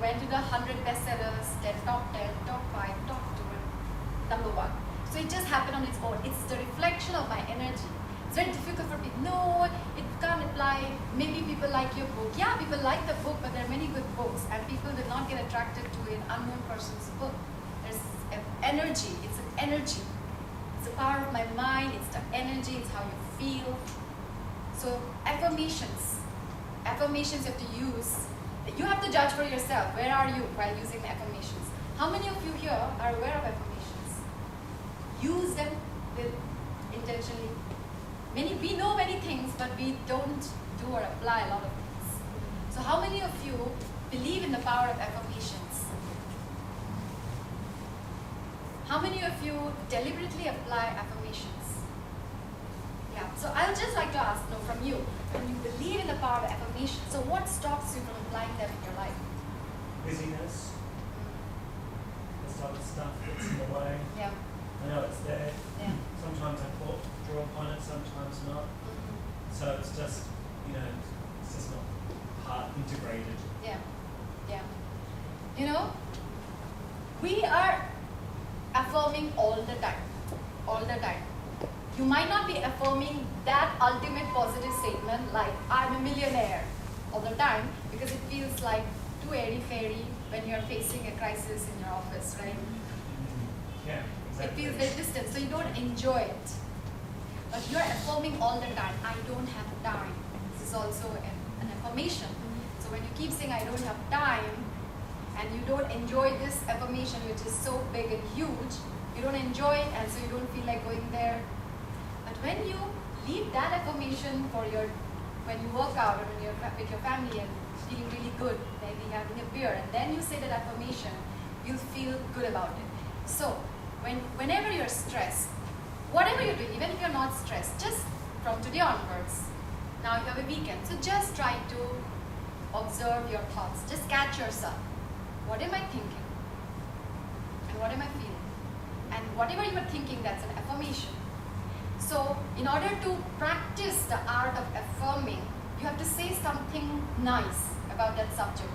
Went to the 100 bestsellers, then top 10, top 5, top 2, and number 1. So it just happened on its own. It's the reflection of my energy. It's very difficult for people. No, it can't apply. Maybe people like your book. Yeah, people like the book, but there are many good books, and people do not get attracted to an unknown person's book. There's an energy. It's an energy. It's the power of my mind. It's the energy. It's how you feel. So affirmations. Affirmations you have to use. You have to judge for yourself. Where are you while using affirmations? How many of you here are aware of affirmations? Use them with intentionally. We know many things, but we don't do or apply a lot of things. So how many of you believe in the power of affirmations? How many of you deliberately apply affirmations? Yeah, so I'll just like to ask, from you, when you believe in the power of affirmations, so what stops you from applying them in your life? Busyness. There's a lot of stuff that's in the way. Yeah. I know it's there. Yeah. Sometimes I draw upon it, sometimes not. So it's just, it's just not part integrated. Yeah. We are affirming all the time. All the time. You might not be affirming that ultimate positive statement like, I'm a millionaire, all the time, because it feels like too airy-fairy when you're facing a crisis in your office, right? Yeah, exactly. It feels very distant, so you don't enjoy it. But you're affirming all the time, I don't have time. This is also an affirmation. So when you keep saying, I don't have time, and you don't enjoy this affirmation, which is so big and huge, you don't enjoy it, and so you don't feel like going there. But when you leave that affirmation when you work out or when you're with your family and feeling really good, maybe having a beer, and then you say that affirmation, you'll feel good about it. So whenever you're stressed, whatever you're doing, even if you're not stressed, just from today onwards, now you have a weekend, so just try to observe your thoughts. Just catch yourself. What am I thinking? And what am I feeling? And whatever you are thinking, that's an affirmation. So in order to practice the art of affirming, you have to say something nice about that subject.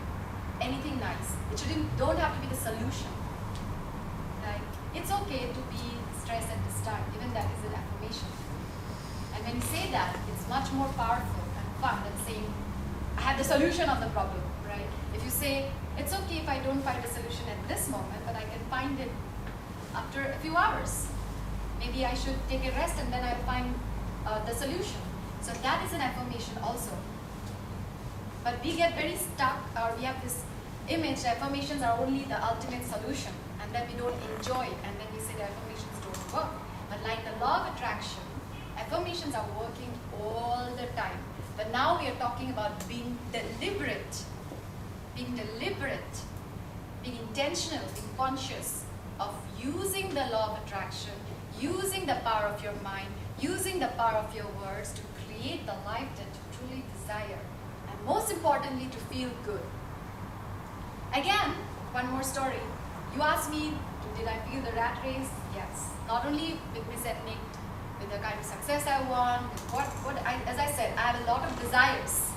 Anything nice. It don't have to be the solution. Like, it's okay to be stressed at this time. Even that is an affirmation. And when you say that, it's much more powerful and fun than saying, I have the solution of the problem, right? If you say, it's okay if I don't find a solution at this moment, but I can find it after a few hours. Maybe I should take a rest and then I'll find the solution. So that is an affirmation also. But we get very stuck, or we have this image that affirmations are only the ultimate solution, and then we don't enjoy it, and then we say the affirmations don't work. But like the law of attraction, affirmations are working all the time. But now we are talking about being deliberate, being intentional, being conscious of using the law of attraction, using the power of your mind, using the power of your words to create the life that you truly desire. And most importantly, to feel good. Again, one more story. You asked me, did I feel the rat race? Yes. Not only with Miss Ethnic, with the kind of success I want, with as I said, I have a lot of desires.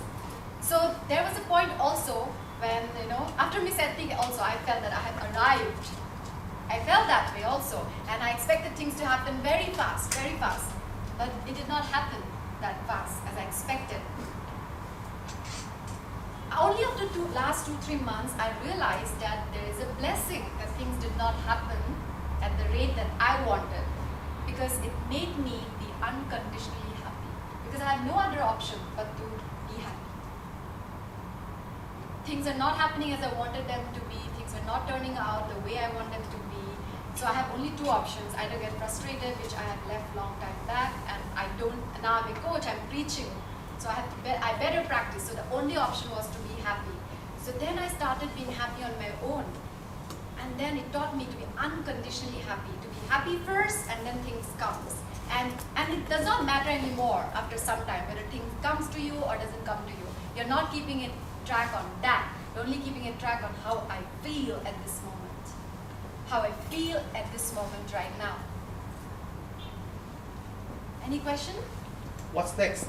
So there was a point also when, after Miss Ethnic also, I felt that I had arrived. I felt that way also, and I expected things to happen very fast, but it did not happen that fast as I expected. Only after last 2-3 months, I realized that there is a blessing that things did not happen at the rate that I wanted, because it made me be unconditional. I had no other option but to be happy. Things are not happening as I wanted them to be. Things are not turning out the way I want them to be. So I have only two options: either get frustrated, which I had left long time back, and I don't. Now I'm a coach. I'm preaching, so I better practice. So the only option was to be happy. So then I started being happy on my own, and then it taught me to be unconditionally happy. To be happy first, and then things comes. And it does not matter anymore after some time whether things comes to you or doesn't come to you. You're not keeping it track on that. You're only keeping it track on how I feel at this moment. How I feel at this moment right now. Any question? What's next?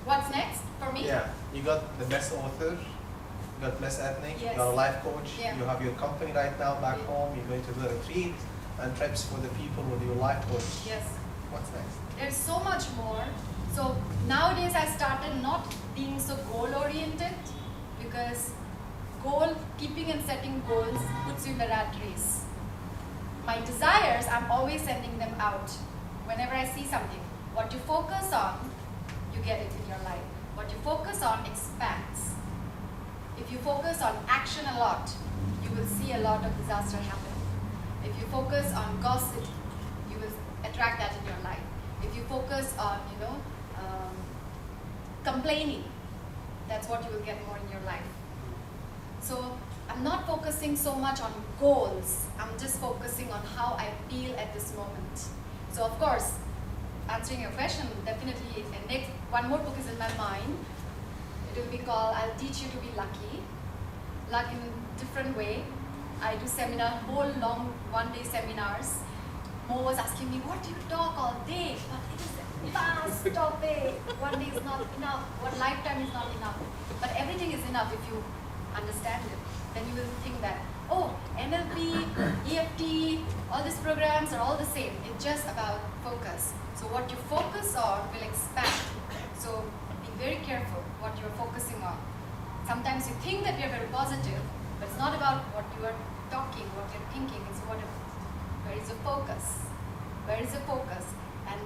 What's next for me? Yeah, you got the best author, you got best ethnic, Yes. you're a life coach, Yeah. you have your company right now back Yeah. home, you're going to do a retreat and trips for the people with your life coach. Yes. What's next? There's so much more. So nowadays I started not being so goal oriented, because keeping and setting goals puts you in the rat race. My desires, I'm always sending them out. Whenever I see something, what you focus on, you get it in your life. What you focus on expands. If you focus on action a lot, you will see a lot of disaster happen. If you focus on gossip, you will attract that in your life. If you focus on, complaining, that's what you will get more in your life. So I'm not focusing so much on goals. I'm just focusing on how I feel at this moment. So of course, answering your question, definitely, and next, one more book is in my mind. It will be called I'll Teach You to Be Lucky. Luck in a different way. I do seminar, whole long one-day seminars. Mo was asking me, what do you talk all day? But it is a vast topic. One day is not enough. One lifetime is not enough. But everything is enough if you understand it. Then you will think that, oh, NLP, EFT, all these programs are all the same. It's just about focus. So what you focus on will expand. So be very careful what you're focusing on. Sometimes you think that you're very positive, but it's not about what you are talking, what you're thinking. It's where is the focus? Where is the focus? And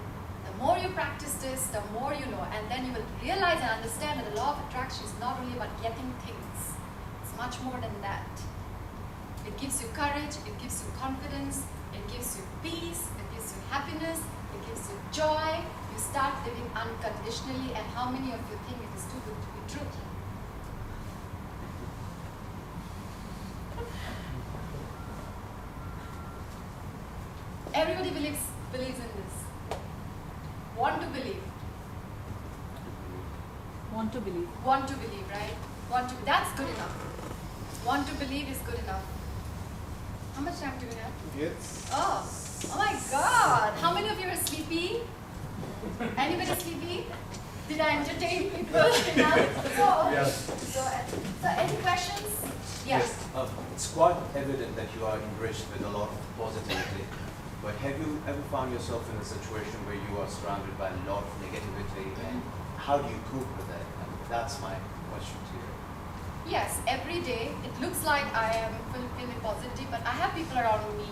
the more you practice this, the more you know. And then you will realize and understand that the law of attraction is not only about getting things. It's much more than that. It gives you courage, it gives you confidence, it gives you peace, it gives you happiness, it gives you joy. You start living unconditionally, and how many of you think it is too good to be true? Everybody believes in this. Want to believe. Want to believe. Want to believe, right? That's good enough. Want to believe is good enough. How much time do we have? Yes. Oh my God! How many of you are sleepy? Anybody sleepy? Did I entertain people enough? Yes. So any questions? Yes. It's quite evident that you are enriched with a lot of positivity. But have you ever found yourself in a situation where you are surrounded by a lot of negativity, and how do you cope with that? And that's my question to you. Yes, every day it looks like I am feeling positive, but I have people around me,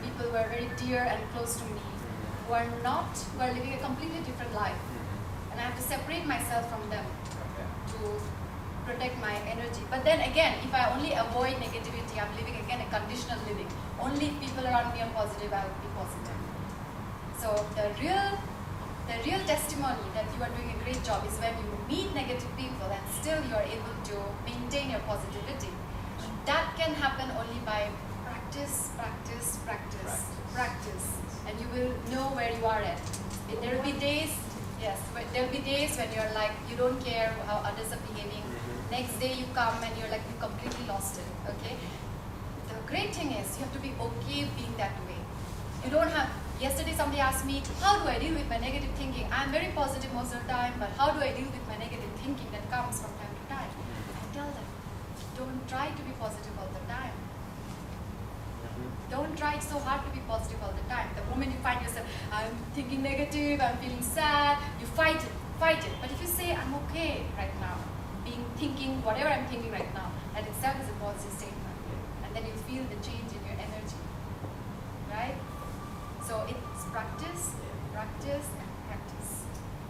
people who are very dear and close to me, who are living a completely different life. And I have to separate myself from them to protect my energy. But then again, if I only avoid negativity, I'm living again a conditional living. Only if people around me are positive, I will be positive. So the real testimony that you are doing a great job is when you meet negative people and still you are able to maintain your positivity. That can happen only by practice. And you will know where you are at. There will be days, yes, there will be days when you're like, you don't care how others are behaving. Next day you come and you're like, you completely lost it, okay? The great thing is you have to be okay being that way. You don't have, yesterday somebody asked me, how do I deal with my negative thinking? I'm very positive most of the time, but how do I deal with my negative thinking that comes from time to time? I tell them, don't try to be positive all the time. Don't try so hard to be positive all the time. The moment you find yourself, I'm thinking negative, I'm feeling sad, you fight it. But if you say, I'm okay right now, thinking whatever I'm thinking right now, that itself is a positive statement. And then you feel the change in your energy, right? So it's practice.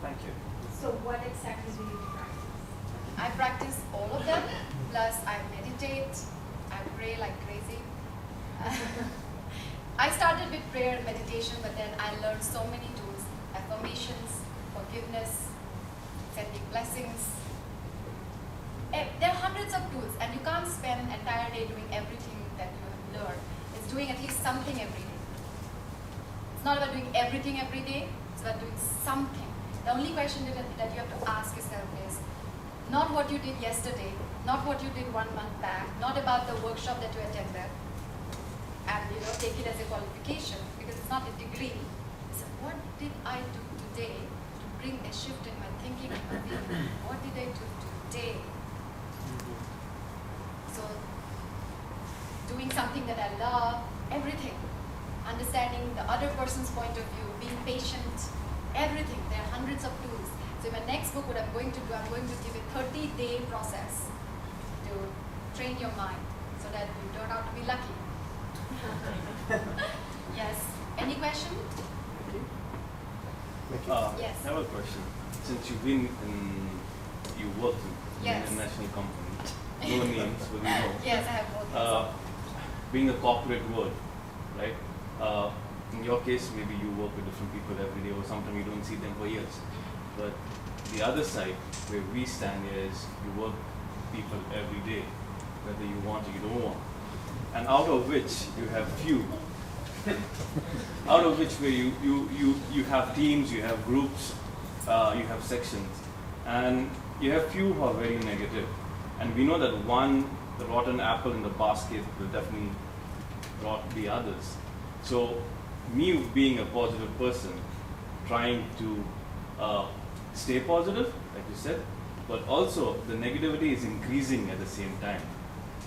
Thank you. So what exactly do you practice? I practice all of them, plus I meditate, I pray like crazy. I started with prayer and meditation, but then I learned so many tools, affirmations, forgiveness, sending blessings. There are hundreds of tools, and you can't spend an entire day doing everything that you have learned. It's doing at least something every day. It's not about doing everything every day, it's about doing something. The only question that you have to ask yourself is, not what you did yesterday, not what you did 1 month back, not about the workshop that you attended, and take it as a qualification, because it's not a degree. It's what did I do today to bring a shift in my thinking and my feeling? What did I do today? So, doing something that I love, everything. Understanding the other person's point of view, being patient, everything. There are hundreds of tools. So in my next book, what I'm going to do, I'm going to give a 30-day process to train your mind so that you turn out to be lucky. Yes. Any question? Yes. I have a question. Since you work in Yes. an international company, no names, but we know. Yes, I have both. Being a corporate world, right? In your case, maybe you work with different people every day, or sometimes you don't see them for years. But the other side, where we stand, is you work with people every day, whether you want or you don't want. And out of which you have few, out of which where you have teams, you have groups, you have sections, and you have few who are very negative. And we know that the rotten apple in the basket will definitely rot the others. So me being a positive person, trying to stay positive, like you said, but also the negativity is increasing at the same time.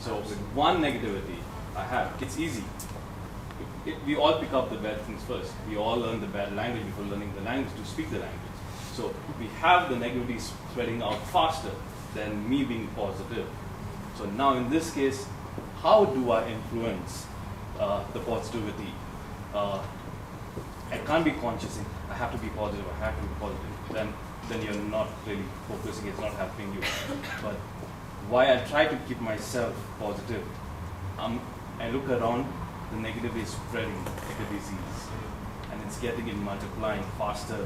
So with one negativity I have, it's easy. We all pick up the bad things first. We all learn the bad language before learning the language to speak the language. So we have the negativity spreading out faster than me being positive. So now in this case, how do I influence the positivity? I can't be conscious in, I have to be positive, I have to be positive. Then you're not really focusing, it's not helping you. But why I try to keep myself positive, I look around, the negative is spreading like a disease, and it's getting it multiplying faster.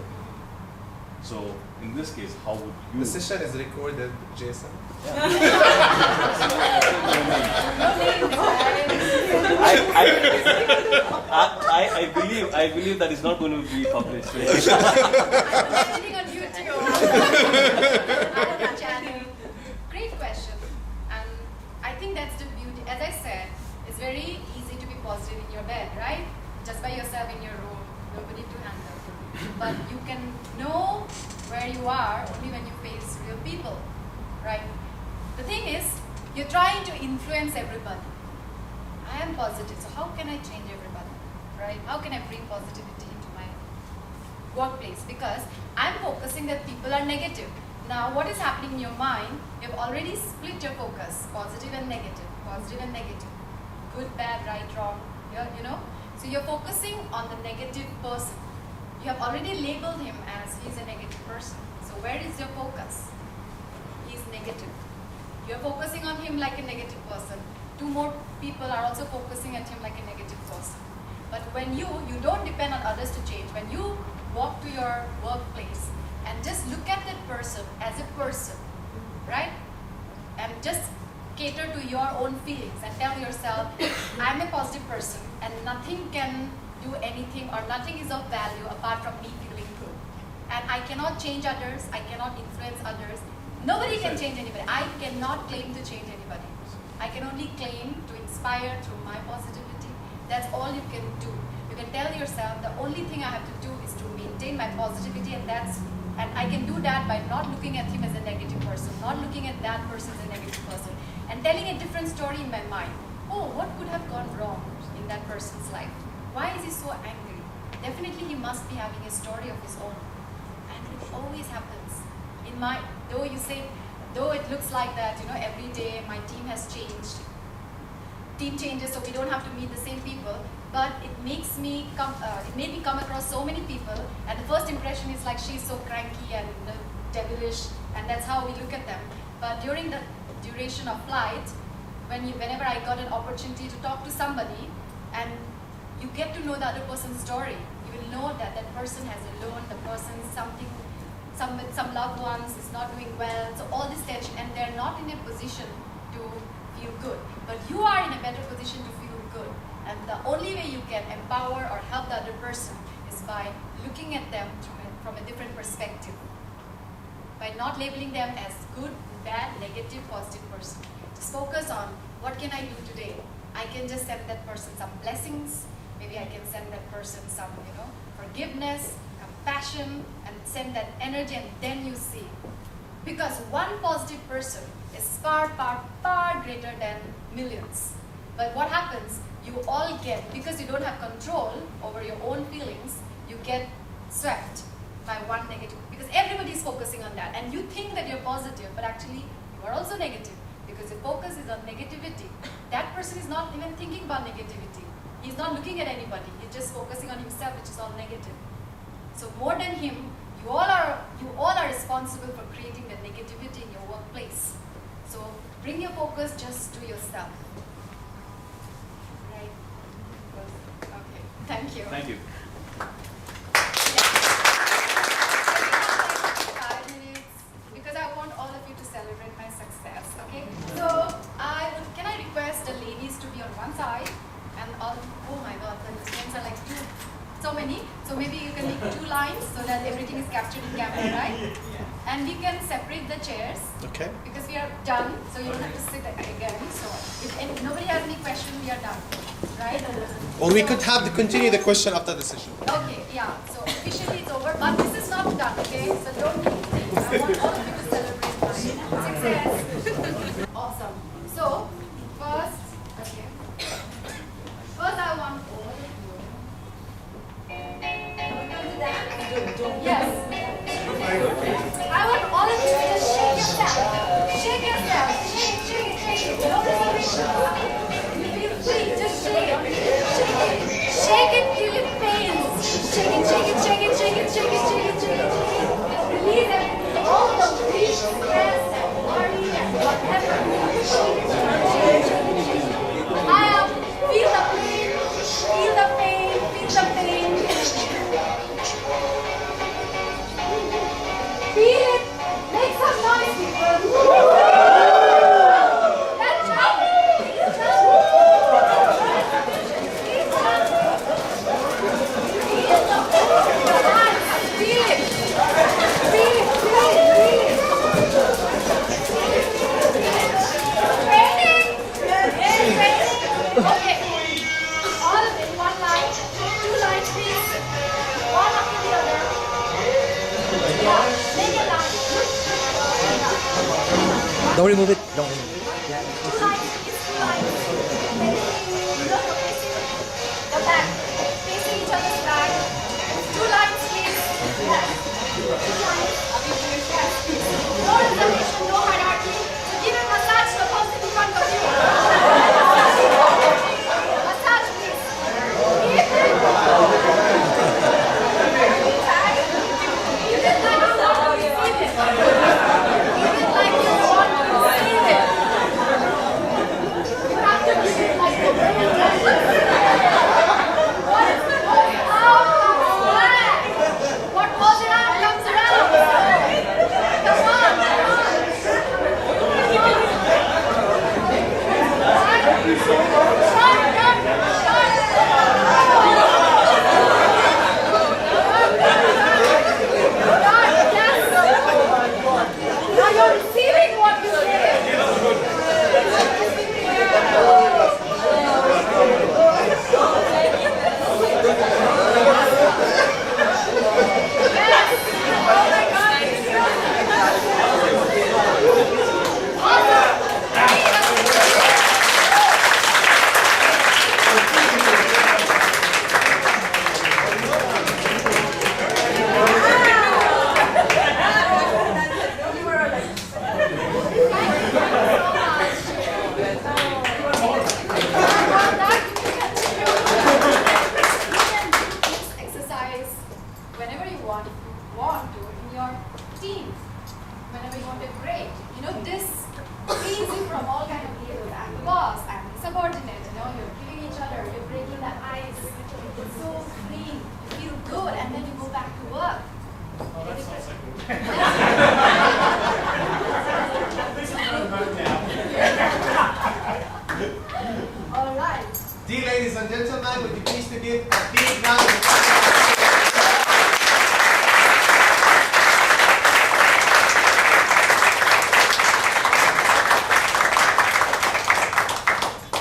So in this case, how would you? The session is recorded, Jason. I believe that is not going to be published. Right? I'm sitting on YouTube. I have a channel. Great question. And I think that's the beauty. As I said, it's very easy to be positive in your bed, right? Just by yourself in your room, nobody to handle. But you can know where you are only when you face real people, right? The thing is, you're trying to influence everybody. I am positive, so how can I change everybody, right? How can I bring positivity into my workplace? Because I'm focusing that people are negative. Now, what is happening in your mind? You've already split your focus, positive and negative, good, bad, right, wrong, you know? So you're focusing on the negative person. You have already labeled him as he's a negative person. So where is your focus? He's negative. You're focusing on him like a negative person. 2 more people are also focusing at him like a negative person. But when you don't depend on others to change. When you walk to your workplace and just look at that person as a person, right? And just cater to your own feelings and tell yourself, I'm a positive person and nothing can do anything or nothing is of value apart from me feeling good. And I cannot change others, I cannot influence others. Nobody can change anybody. I cannot claim to change anybody. I can only claim to inspire through my positivity. That's all you can do. You can tell yourself the only thing I have to do is to maintain my positivity, and I can do that by not looking at him as a negative person, not looking at that person as a negative person, and telling a different story in my mind. Oh, what could have gone wrong in that person's life? Why is he so angry? Definitely he must be having a story of his own. And it always happens. Though it looks like that, every day my team has changed. Team changes, so we don't have to meet the same people. But it made me come across so many people, and the first impression is like she's so cranky and devilish, and that's how we look at them. But during the duration of flight, whenever I got an opportunity to talk to somebody, and you get to know the other person's story, you will know that that person has a loan, the person with some loved ones is not doing well, so all this tension, and they're not in a position to feel good. But you are in a better position to feel good, and the only way you can empower or help the other person is by looking at them from a different perspective, by not labeling them as good, bad, negative, positive person. Just focus on what can I do today. I can just send that person some blessings. Maybe I can send that person some, forgiveness, compassion, and send that energy, and then you see. Because one positive person is far, far, far greater than millions. But what happens, you all get, because you don't have control over your own feelings, you get swept by one negative. Because everybody is focusing on that. And you think that you're positive, but actually you are also negative. Because your focus is on negativity. That person is not even thinking about negativity. He's not looking at anybody. He's just focusing on himself, which is all negative. So more than him, you all are responsible for creating the negativity in your workplace. So bring your focus just to yourself. Right? Okay. Thank you. Thank you. 5 minutes, because I want all of you to celebrate my success. Okay. So can I request the ladies to be on one side, and all? Oh my God, the names are like so many. So maybe you can make 2 lines so that everything is captured in camera, right? And we can separate the chairs. Okay. Because we are done, so you don't have to sit again. So if nobody has any question, we are done, right? Or we could have to continue the question after the session. Okay, yeah. So officially it's over, but this is not done, okay? So don't think. I want all of you to celebrate my success. Awesome. So first, I want all of you. Yes. I want all of you to just shake yourself. Shake yourself. Shake it. No reservations. You feel free. Just shake it. Shake it till it pains. Shake it. Release everything. All the weak stress and worry and whatever. Shake it. Feel the pain. Feel the pain. Feel it. Make some noise, people. That's right. Feel it. Okay. All of it, 1 line, 2 lines, please. One after the other. Yeah, make a line. Don't remove it. Don't. 2 lines, please, 2 lines. Look, facing the back. Facing each other's back. 2 lines, please. Yes. 2 lines. Yes, please. No reservation, no hierarchy. So give a massage to the person in front of you. Massage, please. Give it. Give it like you want to receive it. Give it like you want to receive it. You have to This is not about now. All right. Dear ladies and gentlemen, would you please to give a big round of applause?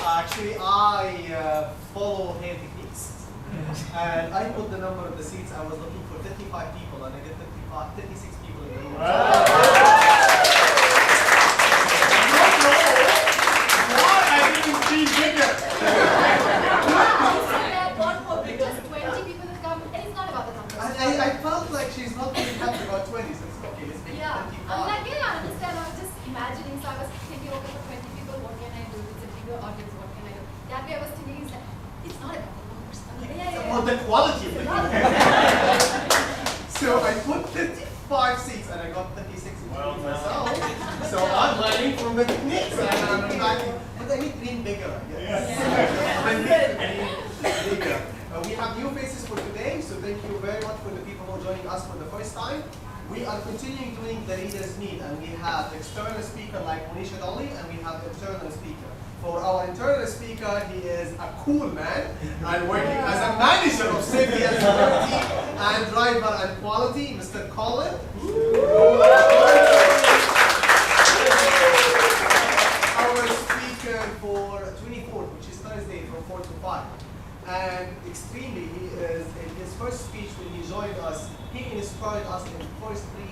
Actually, I follow hair techniques. And I put the number of the seats. I was looking for 55 people, and I get 56 people in the room. Just 20 people have come, and it's not about the numbers. I felt like she's not really happy about 20, so it's okay, let's make it Yeah, 25. I'm like, yeah, I understand. I was just imagining, so I was thinking, okay, for 20 people, what can I do? It's a bigger audience, what can I do? That way I was thinking, it's like, it's not about the numbers. I'm like, It's about the quality of the people. So I put 55 seats and I got 36 Well myself. So I'm learning from the techniques and I'm tracking. But I need dream bigger, I guess. I need bigger. We have new faces for today, so thank you very much for the people who are joining us for the first time. We are continuing doing the leaders meet, and we have external speaker like Monisha Dolly, and we have internal speaker. For our internal speaker, he is a cool man and working as a manager of safety and security and driver and quality, Mr. Colin. Our speaker for 24th, which is Thursday from 4 to 5. And extremely, he is in his first speech when he joined us, he inspired us in the first 3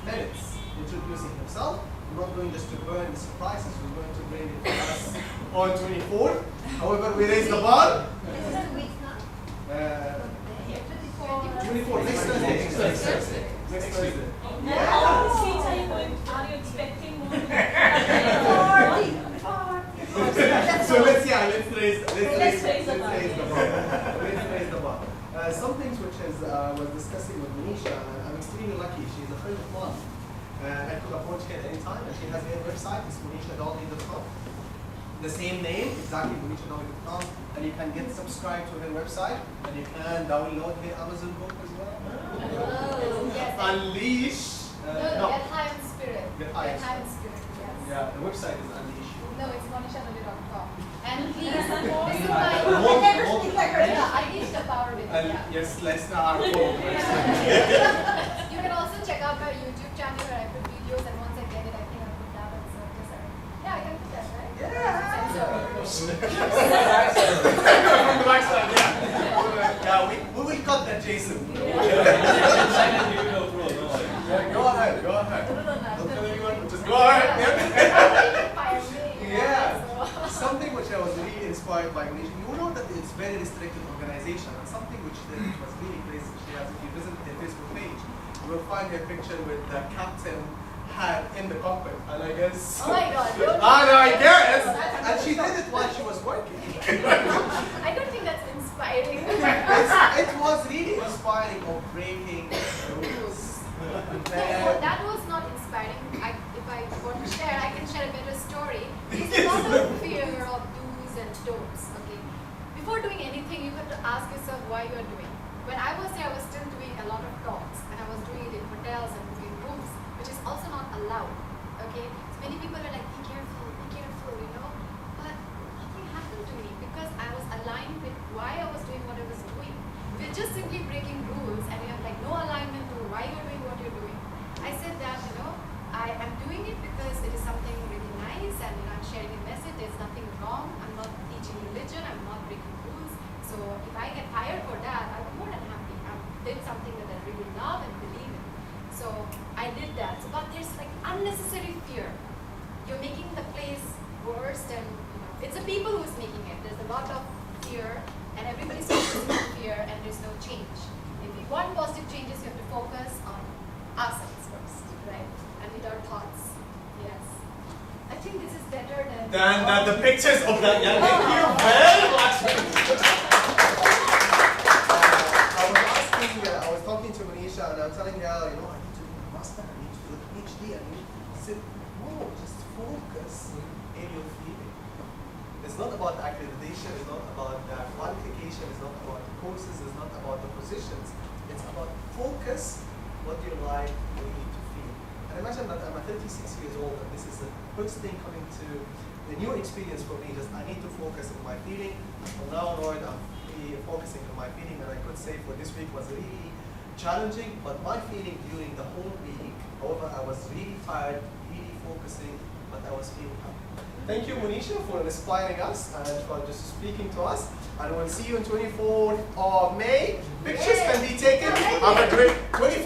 minutes introducing himself. We're not going just to burn the surprises, we're going to bring it to us on 24th. However, we raised the bar. This is 2 weeks now. 24, next Thursday. Next Thursday. How many seats are you expecting more? So let's raise the bar. Let's raise the bar. Some things which was discussing with Monisha, and I'm extremely lucky. She's a friend of mine. I could approach her at any time, and she has her website. It's monishadolly.com. The same name, exactly, monishadolly.com, and you can get subscribed to her website, and you can download her Amazon book as well. Oh, yes. Unleash. No, Get High in Spirit. Get High in Spirit, yes. Yeah, the website is Unleash. No, it's monishadolly.com. And please, More- I need the power with it. Yeah. Yes, let's start. You can also check out my YouTube channel where I put videos, and once I get it, I think I'll put that on surface. Yeah, I can put that, right? From the backside, yeah. We will cut that, Jason. Go ahead. Don't tell anyone, just go ahead. Yeah. Something which I was really inspired by Monisha. You know that it's very restricted organization, and something which was really crazy. She has, if you visit her Facebook page, you will find her picture with the captain hat in the cockpit, and I guess. Oh my God! I guess. And she did it while she was working. I don't think that's inspiring. It was really inspiring of breaking rules. No, that was not inspiring. If I want to share, I can share a better story. There's a lot of fear of do's and don'ts. Okay. Before doing anything, you have to ask yourself why you are doing. When I was there, I was still doing a lot of talks, and I was doing it in hotels and booking rooms, which is also not allowed. Okay. So many people are like, be careful, you know. But nothing happened to me because I was aligned with why I was doing what I was doing. We're just simply breaking rules, and you have like no alignment to why you're doing what you're doing. I said that, you know, I am doing it because it is something really nice, and I'm sharing a message. There's nothing wrong. I'm not teaching religion. I'm not breaking rules. So if I get hired for that, I'm more than happy. I did something that I really love and believe in. So I did that. So, but there's like unnecessary fear. You're making the place worse, and you know, it's the people who's making it. There's a lot of fear, and everybody's focusing on fear, and there's no change. If we want positive changes, you have to focus on ourselves first, right? And with our thoughts. Yes. I think this is better than the pictures of that. Yeah, thank you very much. I was talking to Monisha, and I was telling her, you know, I need to do a master, I need to do a PhD, I need to sit. No, just focus in your feeling. It's not about accreditation, it's not about the qualification, it's not about the courses, it's not about the positions. It's about focus what do you like really to feel. And imagine that I'm 36 years old and this is the first thing coming to the new experience for me. Just I need to focus on my feeling. From now on, I'm really focusing on my feeling, and I could say for this week was really challenging, but my feeling during the whole week, however, I was really tired, really focusing, but I was feeling happy. Thank you, Monisha, for inspiring us and for just speaking to us. And we'll see you on 24th of May. Pictures can be taken. Have a great 24th.